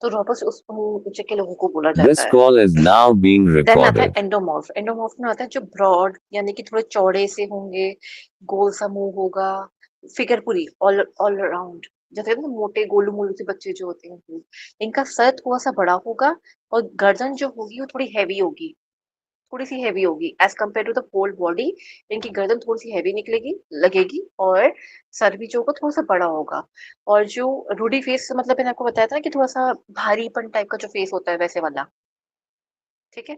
तो रोबस उस ऊंचे के लोगों को बोला जाता This है। call is now being then आता है recorded. एंडोमॉर्फ। एंडोमॉर्फ में आता है जो ब्रॉड यानी कि थोड़े चौड़े से होंगे, गोल सा मुंह होगा, फिगर पूरी ऑल ऑल अराउंड, जैसे ना मोटे गोलू मोलू से बच्चे जो होते हैं वो। इनका सर थोड़ा सा बड़ा होगा और गर्दन जो होगी वो थोड़ी हैवी होगी, थोड़ी सी हैवी होगी as compare to the whole body. इनकी गर्दन थोड़ी सी हैवी निकलेगी लगेगी, और सर भी जो होगा थोड़ा सा बड़ा होगा। और जो रूडी फेस मतलब मैंने आपको बताया था ना कि थोड़ा सा भारीपन टाइप का जो फेस होता है वैसे वाला। ठीक है।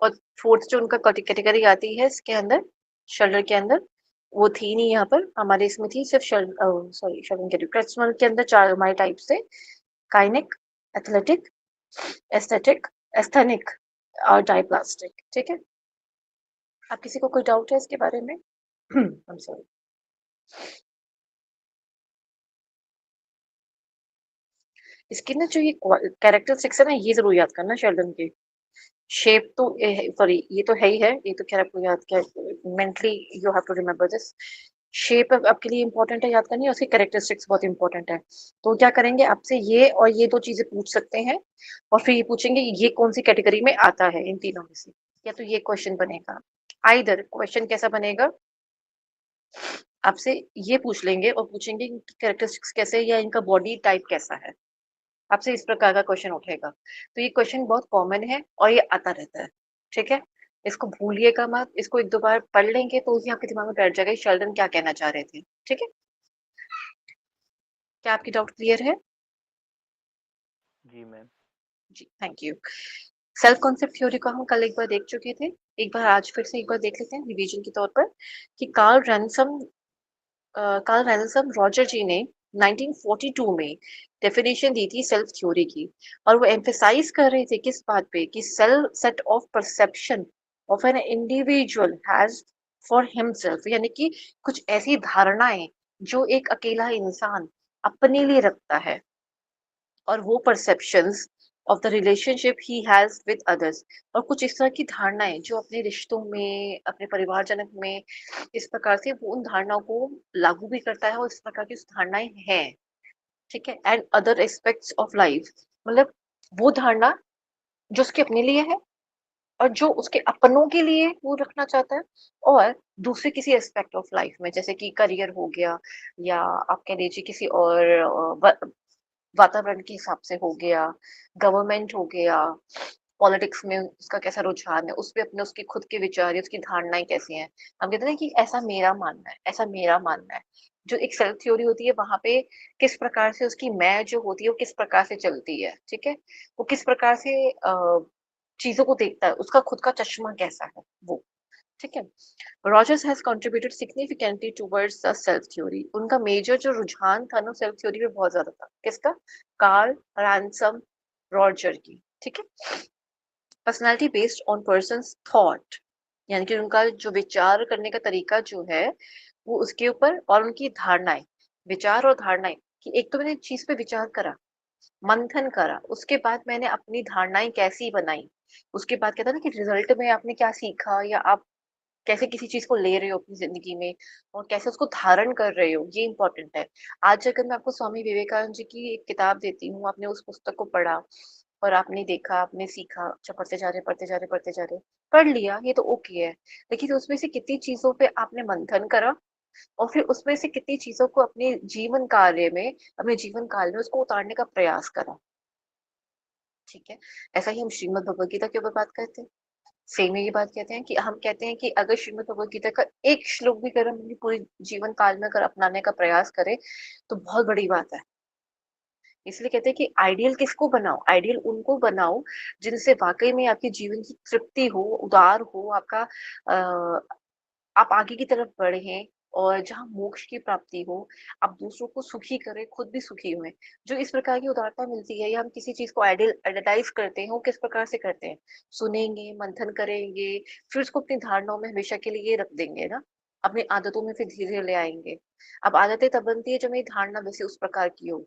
और फोर्थ जो उनका कैटेगरी आती है इसके अंदर, शोल्डर के अंदर, वो थी नहीं यहाँ पर हमारे इसमें, थी सिर्फ सॉरी शोल्डर के क्रेस्टमल के अंदर चार हमारे टाइप से, काइनिक, एथलेटिक, एस्थेटिक, एस्थेनिक और डाइप्लास्टिक। ठीक है। आप किसी को कोई डाउट है इसके बारे में? I'm sorry। इसकी ना जो ये कैरेक्टरिस्टिक्स है ना, ये जरूर याद करना शेल्डन की। शेप तो सॉरी ये तो है ही है, ये तो खैर आपको याद क्या, mentally you have to remember this. Shape आपके लिए इंपॉर्टेंट है याद करनी, और उसकी कैरेक्टरिस्टिक्स बहुत इंपॉर्टेंट है। तो क्या करेंगे, आपसे ये और ये दो चीजें पूछ सकते हैं, और फिर ये पूछेंगे ये कौन सी कैटेगरी में आता है इन तीनों में से। या तो ये क्वेश्चन बनेगा, आइदर क्वेश्चन कैसा बनेगा, आपसे ये पूछ लेंगे और पूछेंगे इनकी कैरेक्टरिस्टिक्स कैसे है या इनका बॉडी टाइप कैसा है। आपसे इस प्रकार का क्वेश्चन उठेगा। तो ये क्वेश्चन बहुत कॉमन है और ये आता रहता है। ठीक है। इसको भूलिएगा मत, इसको एक दो बार पढ़ लेंगे तो उसी आपके दिमाग में बैठ जाएगा शेल्डन क्या कहना चाह रहे थे। ठीक है। क्या आपकी डाउट क्लियर है? जी मैम। जी thank you. Self concept theory को हम कल एक बार देख चुके थे, एक बार आज फिर से एक बार देख लेते हैं रिवीजन के तौर पर, कि कार्ल रैनसम रॉजर जी ने 1942 में डेफिनेशन दी थी सेल्फ थ्योरी की। और वो एम्फेसाइज कर रहे थे किस बात पे, कि self set of perception of an individual has for himself, यानी कि कुछ ऐसी धारणाएं जो एक अकेला इंसान अपने लिए रखता है, और वो perceptions of the relationship he has with others, और कुछ इस तरह की धारणाएं जो अपने रिश्तों में, अपने परिवारजनक में, इस प्रकार से वो उन धारणाओं को लागू भी करता है, और इस प्रकार की उस धारणाएं हैं। ठीक है। And other aspects of life, मतलब वो धारणा जो उसके अपने लिए है और जो उसके अपनों के लिए वो रखना चाहता है, और दूसरे किसी एस्पेक्ट ऑफ लाइफ में, जैसे कि करियर हो गया, या आप कह लीजिए किसी और वातावरण के हिसाब से हो गया, गवर्नमेंट हो गया, पॉलिटिक्स में उसका कैसा रुझान है, उस पे अपने उसके खुद के विचार या उसकी धारणाएं कैसी हैं। हम कहते हैं कि ऐसा मेरा मानना है, ऐसा मेरा मानना है। जो एक सेल्फ थ्योरी होती है वहां पे किस प्रकार से उसकी मैं जो होती है वो किस प्रकार से चलती है। ठीक है। वो किस प्रकार से चीजों को देखता है, उसका खुद का चश्मा कैसा है वो। ठीक है। Rogers has contributed significantly towards the self theory. उनका मेजर जो रुझान था ना सेल्फ थ्योरी में बहुत ज्यादा था, किसका? कार्ल रैनसम रॉजर की। ठीक है। Personality based on persons thought, यानी कि उनका जो विचार करने का तरीका जो है वो उसके ऊपर, और उनकी धारणाएं, विचार और धारणाएं, कि एक तो मैंने चीज पे विचार करा, मंथन करा, उसके बाद मैंने अपनी धारणाएं कैसी बनाई, उसके बाद कहता है ना कि रिजल्ट में आपने क्या सीखा, या आप कैसे किसी चीज को ले रहे हो अपनी जिंदगी में, और कैसे उसको धारण कर रहे हो, ये इंपॉर्टेंट है। आज अगर मैं आपको स्वामी विवेकानंद जी की एक किताब देती हूँ, आपने उस पुस्तक को पढ़ा और आपने देखा, आपने सीखा, अच्छा पढ़ते जा रहे पढ़ते जा रहे पढ़ते जा रहे, पढ़ लिया, ये तो ओके है। लेकिन उसमें से कितनी चीजों पे आपने मंथन करा, और फिर उसमें से कितनी चीजों को अपने जीवन कार्य में, अपने जीवन काल में उसको उतारने का प्रयास करा। ठीक है। ऐसा ही हम श्रीमद् भगवद गीता के ऊपर बात करते हैं, सेम ये बात कहते हैं कि हम कहते हैं कि अगर श्रीमद् भगवद गीता का एक श्लोक भी अगर हम अपनी पूरी जीवन काल में अगर अपनाने का प्रयास करें तो बहुत बड़ी बात है। इसलिए कहते हैं कि आइडियल किसको बनाओ, आइडियल उनको बनाओ जिनसे वाकई में आपके जीवन की तृप्ति हो, उदार हो आपका, आप आगे की तरफ बढ़े, और जहाँ मोक्ष की प्राप्ति हो, आप दूसरों को सुखी करें, खुद भी सुखी हुए। जो इस प्रकार की उदारता मिलती है, या हम किसी चीज को आइडियलाइज करते हैं, वो किस प्रकार से करते हैं, सुनेंगे, मंथन करेंगे, फिर उसको अपनी धारणाओं में हमेशा के लिए रख देंगे ना, अपनी आदतों में फिर धीरे धीरे ले आएंगे। अब आदतें तब बनती है जब मेरी धारणा वैसे उस प्रकार की हो।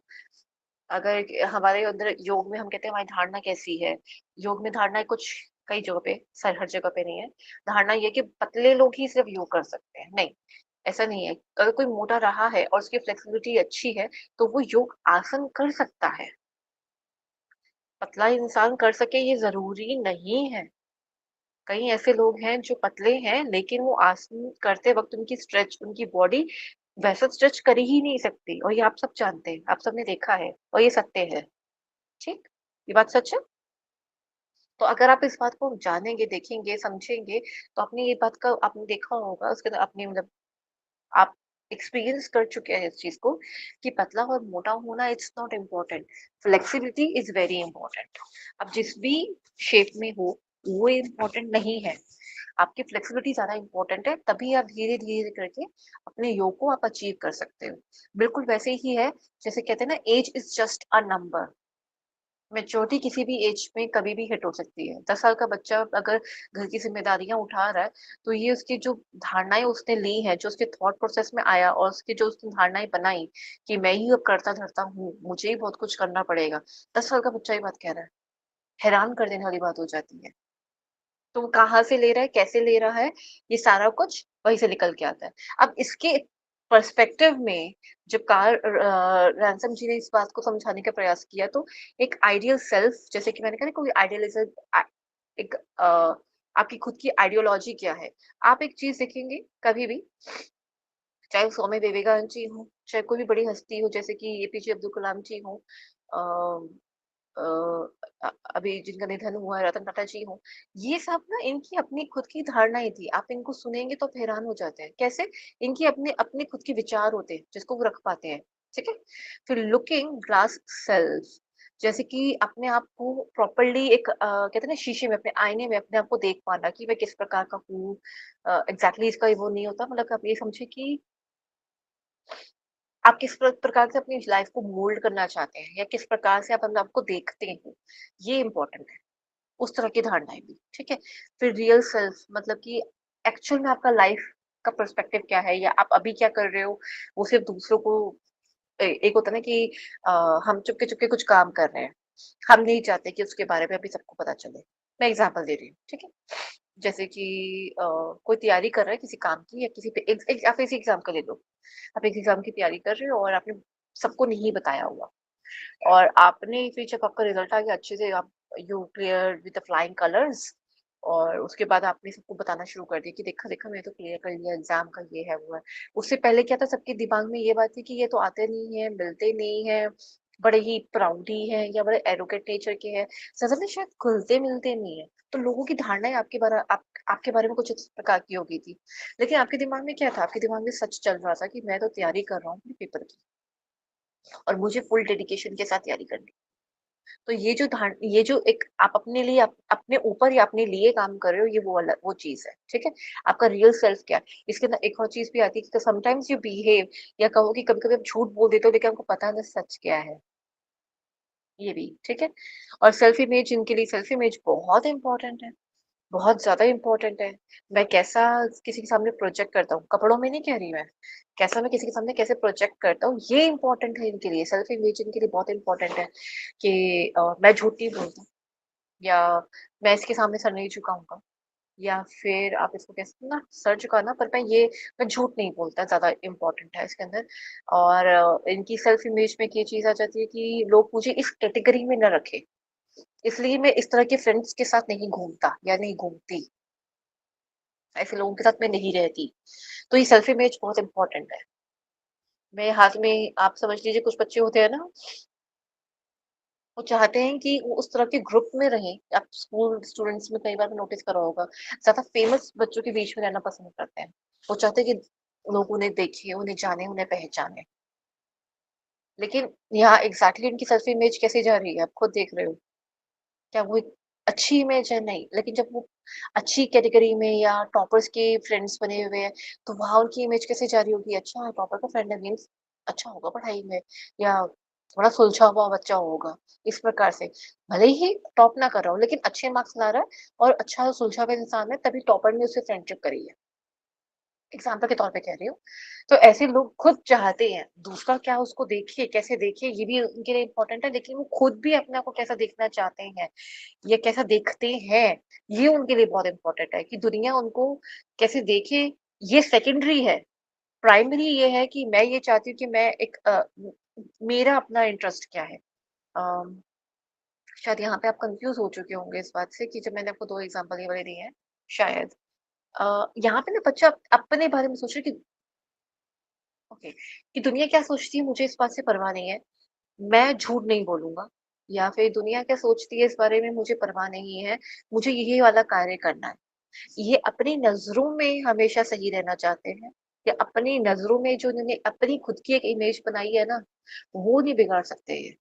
अगर हमारे अंदर योग में हम कहते हैं हमारी धारणा कैसी है, योग में धारणा कुछ कई जगह पे, सर हर जगह पे नहीं है। धारणा ये कि पतले लोग ही सिर्फ योग कर सकते हैं, नहीं, ऐसा नहीं है। अगर कोई मोटा रहा है और उसकी फ्लेक्सिबिलिटी अच्छी है तो वो योग आसन कर सकता है। पतला इंसान कर सके ये ज़रूरी नहीं है। कई ऐसे लोग हैं जो पतले हैं लेकिन वो आसन करते वक़्त उनकी स्ट्रेच उनकी बॉडी वैसा स्ट्रेच कर ही नहीं सकती और ये आप सब जानते हैं, आप सबने देखा है और ये सत्य है, ठीक? ये बात सच है? तो अगर आप इस बात को जानेंगे, देखेंगे, समझेंगे तो आपने ये बात का आपने देखा होगा उसके बाद आपने मतलब आप एक्सपीरियंस कर चुके हैं इस चीज़ को कि पतला और मोटा होना it's not important, flexibility is very important. आप जिस भी शेप में हो, वो इम्पोर्टेंट नहीं है। आपकी फ्लेक्सिबिलिटी ज़्यादा इम्पोर्टेंट है, तभी आप धीरे-धीरे करके अपने योग को आप अचीव कर सकते हो। बिल्कुल वैसे ही है, जैसे कहते हैं ना age is just a number. Maturity किसी भी एज में कभी भी हिट हो सकती है। 10 साल का बच्चा अगर घर की ज़िम्मेदारियाँ उठा रहा है, तो ये उसकी जो धारणाएँ उसने ली हैं, जो उसके थॉट प्रोसेस में आया और उसकी जो उसने धारणाएँ बनाई कि मैं ही अब कर्ता-धर्ता हूँ, मुझे ही बहुत कुछ करना पड़ेगा। 10 साल का बच्चा ये बात कह रहा है, हैरान कर देने वाली बात हो जाती है। तो वो कहाँ से ले रहा है, कैसे ले रहा है, ये सारा कुछ वहीं से निकल के आता है। अब इसके पर्सपेक्टिव में जब रैनसम जी ने इस बात को समझाने का प्रयास किया तो एक आइडियल सेल्फ जैसे कि मैंने कहा ना कोई आइडियलिज़्म एक आपकी खुद की आइडियोलॉजी क्या है? आप एक चीज़ देखेंगे कभी भी, चाहे वो स्वामी विवेकानंद जी हों, चाहे कोई भी बड़ी हस्ती हो जैसे कि एपीजे अब्दुल कलाम जी हों, अ अ अभी जिनका निधन हुआ है रतन टाटा जी हों, ये सब ना इनकी अपनी खुद की धारणाएँ थी। आप इनको सुनेंगे तो आप हैरान हो जाते हैं। कैसे? इनकी अपने अपने खुद के विचार होते हैं, जिसको वो रख पाते हैं, ठीक है? फिर लुकिंग ग्लास सेल्फ जैसे कि अपने आप को प्रॉपर्ली एक कहते हैं ना शीशे में, अपने आईने में अपने आप को देख पाना कि मैं किस प्रकार का हूँ। एग्ज़ैक्टली इसका वो नहीं होता मतलब आप ये समझिए कि आप किस प्रकार से अपनी लाइफ को मोल्ड करना चाहते हैं या किस प्रकार से आप अपने आप को देखते हैं, ये इम्पोर्टेंट है। उस तरह की धारणाएँ भी, ठीक है? फिर रियल सेल्फ मतलब कि एक्चुअल में आपका लाइफ का पर्सपेक्टिव क्या है या आप अभी क्या कर रहे हो, वो सिर्फ़ दूसरों को एक होता है ना कि अ, हम चुपके-चुपके कुछ काम कर रहे हैं। हम नहीं चाहते कि उसके बारे में अभी सबको पता चले। मैं एग्ज़ाम्पल दे रही हूँ, ठीक है? जैसे कि कोई तैयारी कर रहा है किसी काम की या किसी पे एक एक आप ऐसे एग्ज़ाम का ले लो। आप एक एग्ज़ाम की तैयारी कर रहे हो और आपने सबको नहीं बताया हुआ और आपने फिर जब आपका रिज़ल्ट आ गया अच्छे से आप you cleared with the flying colours और उसके बाद आपने सबको बताना शुरू कर दिया कि देखा-देखा मैंने तो क्लियर कर लिया एग्ज़ाम का ये है, वो है। उससे पहले क्या था सबके दिमाग में ये बात थी कि ये तो आते नहीं हैं, मिलते नहीं हैं, बड़े ही प्राउडी हैं या बड़े एरोगेंट नेचर के हैं। सच में शायद घुलते-मिलते नहीं हैं। तो लोगों की धारणाएँ आपके बारे में कुछ इस प्रकार की हो गई थी। लेकिन आपके दिमाग में क्या था? आपके दिमाग में सच चल रहा था कि मैं तो तैयारी कर रहा हूँ अपने पेपर की और मुझे फुल डेडिकेशन के साथ तैयारी करनी है। तो ये जो एक आप अपने लिए अपने ऊपर या अपने लिए काम कर रहे हो ये वो चीज़ है, ठीक है? आपका रियल सेल्फ क्या है? इसके अंदर एक और चीज़ भी आती है कि समटाइम्स यू बिहेव या कहो कि कभी-कभी आप झूठ बोल देते हो लेकिन आपको पता नहीं सच क्या है, ये भी, ठीक है? और सेल्फ इमेज इनके लिए सेल्फ इमेज बहुत इम्पोर्टेंट है। बहुत ज़्यादा इम्पोर्टेंट है। मैं कैसा किसी के सामने प्रोजेक्ट करता हूँ, कपड़ों में नहीं कह रही मैं। कैसा मैं किसी के सामने कैसे प्रोजेक्ट करता हूँ, ये इम्पोर्टेंट है इनके लिए, सेल्फ इमेज इनके लिए बहुत इम्पोर्टेंट है कि मैं झूठ नहीं बोलता या मैं इसके सामने सर नहीं झुकाऊँगा या फिर आप इसको कह सकते हो ना सर झुकाना पर मैं झूठ नहीं बोलता, ज़्यादा इम्पोर्टेंट है इसके अंदर। और इनकी सेल्फ इमेज में एक ये चीज़ आ जाती है कि लोग मुझे इस कैटेगरी में ना रखें, इसलिए मैं इस तरह के फ्रेंड्स के साथ नहीं घूमता या नहीं घूमती। ऐसे लोगों के साथ मैं नहीं रहती। तो ये सेल्फ इमेज बहुत इम्पोर्टेंट है। मेरे हाथ में आप समझ लीजिए कुछ बच्चे होते हैं ना, वो चाहते हैं कि वो उस तरह के ग्रुप में रहें। आप स्कूल स्टूडेंट्स में कई बार नोटिस करा होगा, ज़्यादा फेमस बच्चों के बीच में रहना पसंद करते हैं। वो चाहते हैं कि लोग उन्हें देखें, उन्हें जानें, उन्हें पहचानें। लेकिन यहाँ एग्ज़ैक्टली उनकी सेल्फ इमेज कैसे जा रही है, आप खुद देख रहे हो। क्या वो एक अच्छी इमेज है? नहीं। लेकिन जब वो अच्छी कैटेगरी में या टॉपर्स के फ्रेंड्स बने हुए हैं, तो वहाँ उनकी इमेज कैसे जा रही होगी? अच्छा टॉपर का फ्रेंड है मीन्स अच्छा होगा पढ़ाई में या थोड़ा सुलझा हुआ बच्चा होगा, इस प्रकार से। भले ही टॉप ना कर रहा हो लेकिन अच्छे मार्क्स ला रहा है और अच्छा सुलझा हुआ इंसान है तभी टॉपर ने उससे फ्रेंडशिप करी है। एग्ज़ाम्पल के तौर पे कह रही हूँ। तो ऐसे लोग खुद चाहते हैं, दूसरा क्या उसको देखे, कैसे देखे ये भी उनके लिए इम्पोर्टेंट है, लेकिन वो खुद भी अपने आप को कैसा देखना चाहते हैं या कैसा देखते हैं, ये उनके लिए बहुत इम्पोर्टेंट है कि दुनिया उनको कैसे देखे, ये सेकेंडरी है। प्राइमरी ये है कि मैं ये चाहती हूँ कि मैं एक मेरा अपना इंटरेस्ट क्या है? अ शायद यहाँ पे आप कंफ्यूज हो चुके होंगे इस बात से कि जब मैंने आपको 2 एग्जांपल ये वाले दिए हैं, शायद। यहाँ पे ना बच्चा अपने बारे में सोच रहा है कि ओके, कि दुनिया क्या सोचती है मुझे इस बात से परवाह नहीं है, मैं झूठ नहीं बोलूँगा, या फिर दुनिया क्या सोचती है इस बारे में मुझे परवाह नहीं है, मुझे यही वाला कार्य करना है। ये अपनी नज़रों में हमेशा सही रहना चाहते हैं, या अपनी नज़रों में जो उन्होंने अपनी खुद की एक इमेज बनाई है ना, वो नहीं बिगाड़ सकते ये।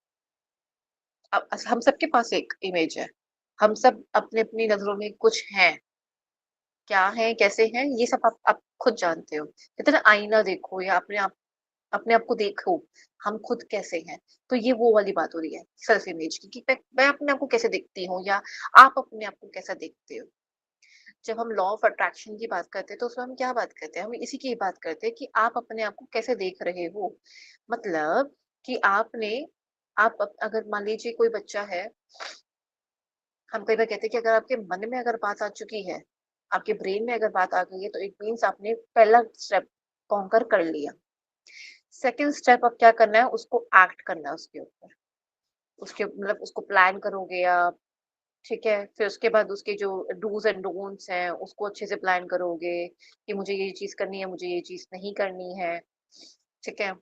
हम सबके पास एक इमेज है, हम सब अपनी-अपनी नज़रों में कुछ हैं, क्या हैं, कैसे हैं, ये सब आप खुद जानते हो। कहते हैं ना आईना देखो या अपने आप को देखो, हम खुद कैसे हैं। तो ये वो वाली बात हो रही है सेल्फ इमेज की कि मैं अपने आप को कैसे देखती हूँ या आप अपने आप को कैसा देखते हो। जब हम लॉ ऑफ अट्रैक्शन की बात करते हैं तो उसमें हम क्या बात करते हैं? हम इसी की बात करते हैं कि आप अपने आप को कैसे देख रहे हो। मतलब कि आप अगर मान लीजिए कोई बच्चा है, हम कई बार कहते हैं कि अगर आपके मन में अगर बात आ चुकी है, आपके ब्रेन में अगर बात आ गई है, तो इट मीन्स आपने पहला स्टेप कॉन्कर कर लिया। सेकंड स्टेप अब क्या करना है, उसको एक्ट करना है उसके ऊपर। उसके मतलब उसको प्लान करोगे आप, ठीक है? फिर उसके बाद उसके जो डूज़ एंड डोंट्स हैं, उसको अच्छे से प्लान करोगे कि मुझे ये चीज़ करनी है, मुझे ये चीज़ नहीं करनी है, ठीक है?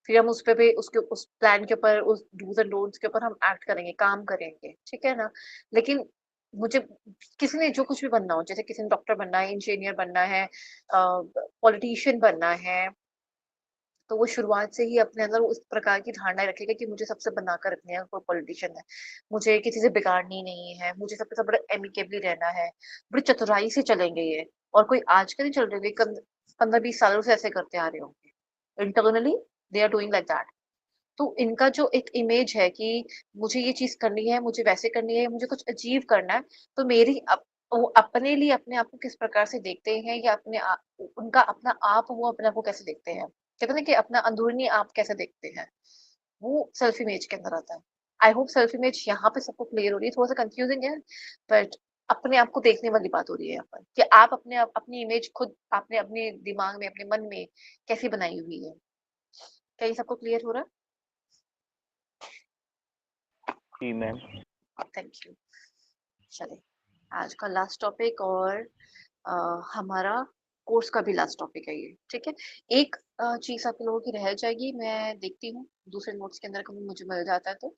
फिर हम उस पे भी उसके उस प्लान के ऊपर, उस डूज़ एंड डोंट्स के ऊपर हम एक्ट करेंगे, काम करेंगे, ठीक है ना? लेकिन मुझे किसी ने जो कुछ भी बनना हो, जैसे किसी ने डॉक्टर बनना है, इंजीनियर बनना है, पॉलिटिशियन बनना है, तो वो शुरुआत से ही अपने अंदर उस प्रकार की धारणाएँ रखेगा कि मुझे सबसे बनाकर रखनी है, कोई पॉलिटिशियन है। मुझे किसी से बिगाड़नी नहीं है, मुझे सबके साथ बड़ा एमिकेबली रहना है, बड़ी चतुराई से चलेंगे ये। और कोई आज के नहीं चल रहे, 15-20 सालों से ऐसे करते आ रहे होंगे। Internally they are doing like that. तो इनका जो एक इमेज है कि मुझे ये चीज़ करनी है, मुझे वैसे करनी है, मुझे कुछ अचीव करना है, तो वो अपने लिए अपने आप को किस प्रकार से देखते हैं, या उनका अपना आप, वो अपने आप को कैसे देखते हैं। कहते हैं ना कि अपना अंदरूनी आप कैसे देखते हैं, वो सेल्फ इमेज के अंदर आता है। आई होप सेल्फ इमेज यहाँ पे सबको क्लियर हो रही है, थोड़ा-सा कन्फ्यूज़िंग है, बट अपने आप को देखने वाली बात हो रही है यहाँ पर, कि आप अपनी इमेज खुद आपने अपने दिमाग में, अपने मन में कैसी बनाई हुई है। क्या ये सबको क्लियर हो रहा है? जी मैम। Thank you. चलिए, आज का लास्ट टॉपिक और अ, हमारा कोर्स का भी लास्ट टॉपिक है ये, ठीक है? एक चीज़ आप लोगों की रह जाएगी, मैं देखती हूँ दूसरे नोट्स के अंदर कभी मुझे मिल जाता है तो।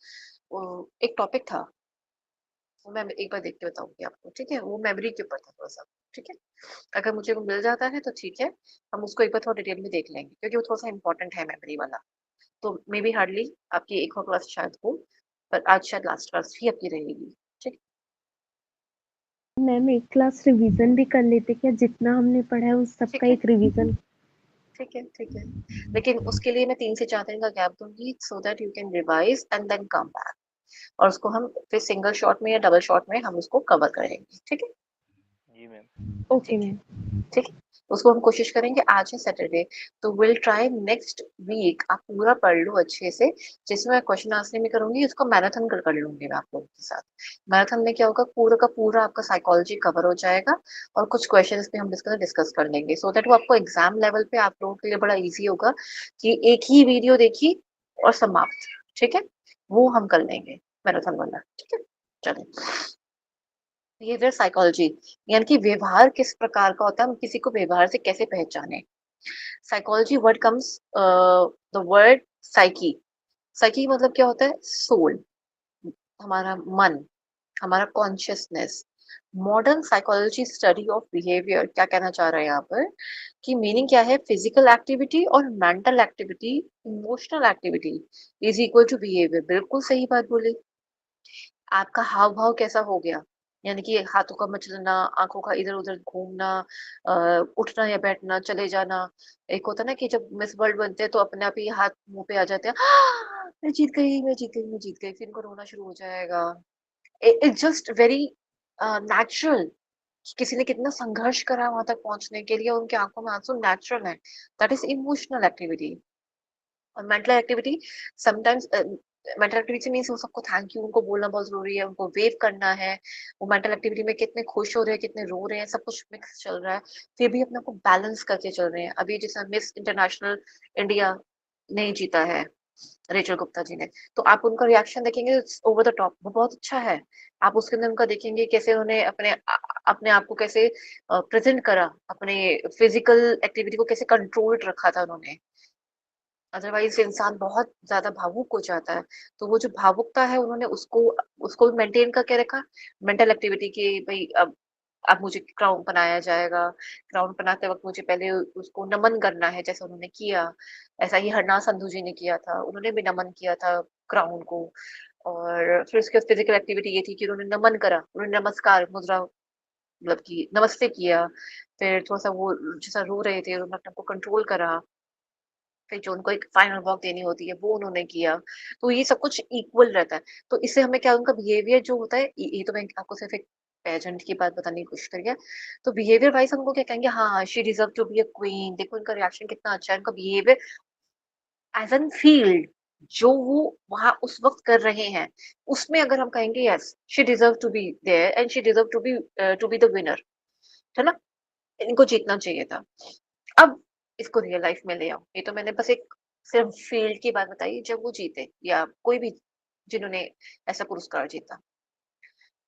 एक टॉपिक था, वो मैं एक बार देख के बताऊँगी आपको, ठीक है? वो मेमोरी के ऊपर था थोड़ा-सा, ठीक है? अगर मुझे वो मिल जाता है तो ठीक है, हम उसको एक बार थोड़ा डिटेल में देख लेंगे क्योंकि वो थोड़ा-सा इम्पोर्टेंट है मेमोरी वाला। तो मे बी हार्डली आपकी एक और क्लास शायद हो, पर आज शायद लास्ट क्लास ही आपकी रहेगी, ठीक? मैम एक क्लास रिवीजन भी कर लेते क्या, जितना हमने पढ़ा है उस सब का ठीक है, एक रिवीजन। ठीक है, ठीक है। लेकिन उसके लिए मैं 3 से 4 दिन का गैप दूँगी so that you can revise and then come back, और उसको हम फिर सिंगल शॉट में या डबल शॉट में हम उसको कवर करेंगे, ठीक है? जी मैम। ओके ठीक है, मैम। ठीक है। उसको हम कोशिश करेंगे, आज है सैटरडे, तो विल ट्राई नेक्स्ट वीक आप पूरा पढ़ लो अच्छे से, जिसमें मैं क्वेश्चन आंसर नहीं करूँगी, उसको मैराथन कर लूँगी मैं आप लोगों के साथ। मैराथन में क्या होगा, पूरा का पूरा आपका साइकोलॉजी कवर हो जाएगा और कुछ क्वेश्चंस पे हम डिस्कस कर लेंगे, सो दैट वो आपको एग्ज़ाम लेवल पे आप लोगों के लिए बड़ा ईज़ी होगा कि एक ही वीडियो देखी और समाप्त, ठीक है? वो हम कर लेंगे मैराथन वाला, ठीक है? चलिए। बिहेवियर साइकोलॉजी यानी कि व्यवहार किस प्रकार का होता है, हम किसी को व्यवहार से कैसे पहचाने। Psychology word comes the word psyche. Psyche मतलब क्या होता है, सोल, हमारा मन, हमारा consciousness. Modern psychology study of behaviour क्या कहना चाह रहे हैं यहाँ पर, कि मीनिंग क्या है, फिजिकल एक्टिविटी और mental activity, emotional activity is equal to behaviour. बिल्कुल सही बात बोली। आपका हाव-भाव कैसा हो गया, यानी कि हाथों का मचलना, आँखों का इधर-उधर घूमना, उठना या बैठना, चले जाना। एक होता है ना कि जब मिस वर्ल्ड बनते हैं तो अपने आप ही हाथ मुँह पे आ जाते हैं, मैं जीत गई, मैं जीत गई, मैं जीत गई, फिर इनको रोना शुरू हो जाएगा। It's just very natural. किसी ने कितना संघर्ष करा वहाँ तक पहुँचने के लिए, उनकी आँखों में आँसू नेचुरल है। That is emotional activity. और mental activity sometimes mental activity means वो सबको थैंक यू उनको बोलना बहुत ज़रूरी है, उनको वेव करना है। वो मेंटल एक्टिविटी में कितने खुश हो रहे हैं, कितने रो रहे हैं, सब कुछ मिक्स चल रहा है। फिर भी अपने आप को बैलेंस करके चल रहे हैं। अभी जैसा मिस इंटरनेशनल इंडिया नहीं जीता है, रेचल गुप्ता जी ने। तो आप उनका रिएक्शन देखेंगे ओवर द टॉप, वो बहुत अच्छा है। आप उसके अंदर उनका देखेंगे कैसे उन्होंने अपने आप को कैसे प्रेज़ेंट करा, अपने फिज़िकल एक्टिविटी को कैसे कंट्रोल्ड रखा था उन्होंने। अदरवाइज़ इंसान बहुत ज़्यादा भावुक हो जाता है। तो वो जो भावुकता है उन्होंने उसको उसको मेंटेन करके रखा। मेंटल एक्टिविटी की भई अब मुझे क्राउन बनाया जाएगा, क्राउन बनाते वक़्त मुझे पहले उसको नमन करना है जैसा उन्होंने किया। ऐसा ही हरनाथ संधू जी ने किया था, उन्होंने भी नमन किया था क्राउन को। और फिर उसके बाद फिज़िकल एक्टिविटी ये थी कि उन्होंने नमन करा, उन्होंने नमस्कार मुद्रा मतलब कि नमस्ते किया। फिर थोड़ा-सा वो जैसा रो रहे थे, उन्होंने अपने आप को कंट्रोल करा। फिर जो उनको एक फाइनल वॉक देनी होती है वो उन्होंने किया। तो ये सब कुछ इक्वल रहता है। तो इससे हमें क्या उनका बिहेवियर जो होता है ये तो मैं आपको सिर्फ़ एक पेजेंट की बात बताने की कोशिश करी है। तो बिहेवियर वाइज़ हमको क्या कहेंगे हाँ, she deserve to be a queen. देखो उनका रिएक्शन कितना अच्छा है, उनका बिहेवियर एज़ एन फील्ड जो वो वहाँ उस वक़्त कर रहे हैं, उसमें अगर हम कहेंगे yes, she deserve to be there and she deserve to be the winner, है ना? इनको जीतना चाहिए था। अब इसको रियल लाइफ में ले आओ। ये तो मैंने बस एक सिर्फ फील्ड की बात बताई जब वो जीते या कोई भी जिन्होंने ऐसा पुरस्कार जीता।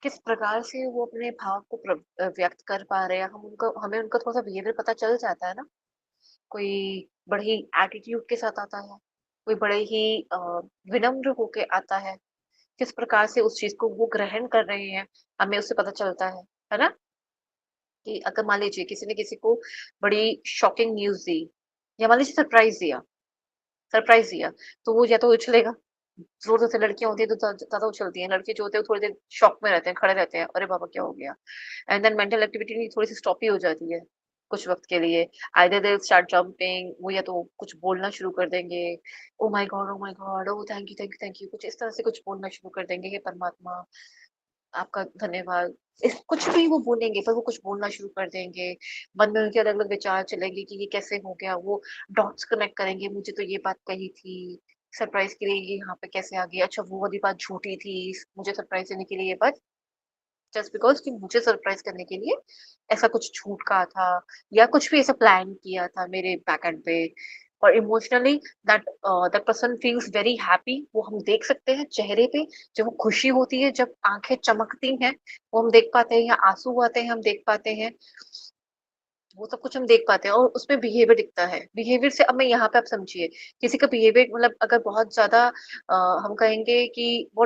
किस प्रकार से वो अपने भाव को व्यक्त कर पा रहे हैं, हमें उनका थोड़ा-सा बिहेवियर पता चल जाता है ना। कोई बड़े ही एटीट्यूड के साथ आता है, कोई बड़े ही विनम्र होके आता है। किस प्रकार से उस चीज़ को वो ग्रहण कर रहे हैं, हमें उससे पता चलता है ना? कि अगर मान लीजिए किसी ने किसी को बड़ी शॉकिंग न्यूज़ दी या मान लीजिए सरप्राइज़ दिया, तो वो या तो उछलेगा, ज़ोर-ज़ोर से लड़कियाँ होती हैं तो ज़्यादा उछलती हैं, लड़के जो होते हैं वो थोड़ी देर शॉक में रहते हैं, खड़े रहते हैं, अरे बाबा क्या हो गया? एंड देन मेंटल एक्टिविटी थोड़ी-सी स्टॉप ही हो जाती है, कुछ वक़्त के लिए। Either they will start jumping, वो या तो कुछ बोलना शुरू कर देंगे, oh my God! Oh thank you, कुछ इस तरह से कुछ बोलना शुरू कर देंगे, हे परमात्मा आपका धन्यवाद। इस कुछ भी वो बोलेंगे, पर वो कुछ बोलना शुरू कर देंगे। मन में उनके अलग-अलग विचार चलेंगे कि ये कैसे हो गया? वो डॉट्स कनेक्ट करेंगे, मुझे तो ये बात कही थी, सरप्राइज़ के लिए ये यहाँ पे कैसे आ गई? अच्छा वो वाली बात झूठी थी, मुझे सरप्राइज़ देने के लिए ये बात जस्ट बिकॉज़ कि मुझे सरप्राइज़ करने के लिए ऐसा कुछ छूट कहा था या कुछ भी ऐसा प्लान किया था मेरे बैकएंड पे और emotionally that person feels very happy वो हम देख सकते हैं चेहरे पे जब वो खुशी होती है, जब आँखें चमकती हैं, वो हम देख पाते हैं या आँसू आते हैं हम देख पाते हैं। वो सब कुछ हम देख पाते हैं और उसमें बिहेवियर दिखता है। बिहेवियर से अब मैं यहाँ पे आप समझिए, किसी का बिहेवियर मतलब अगर बहुत ज़्यादा हम कहेंगे कि वो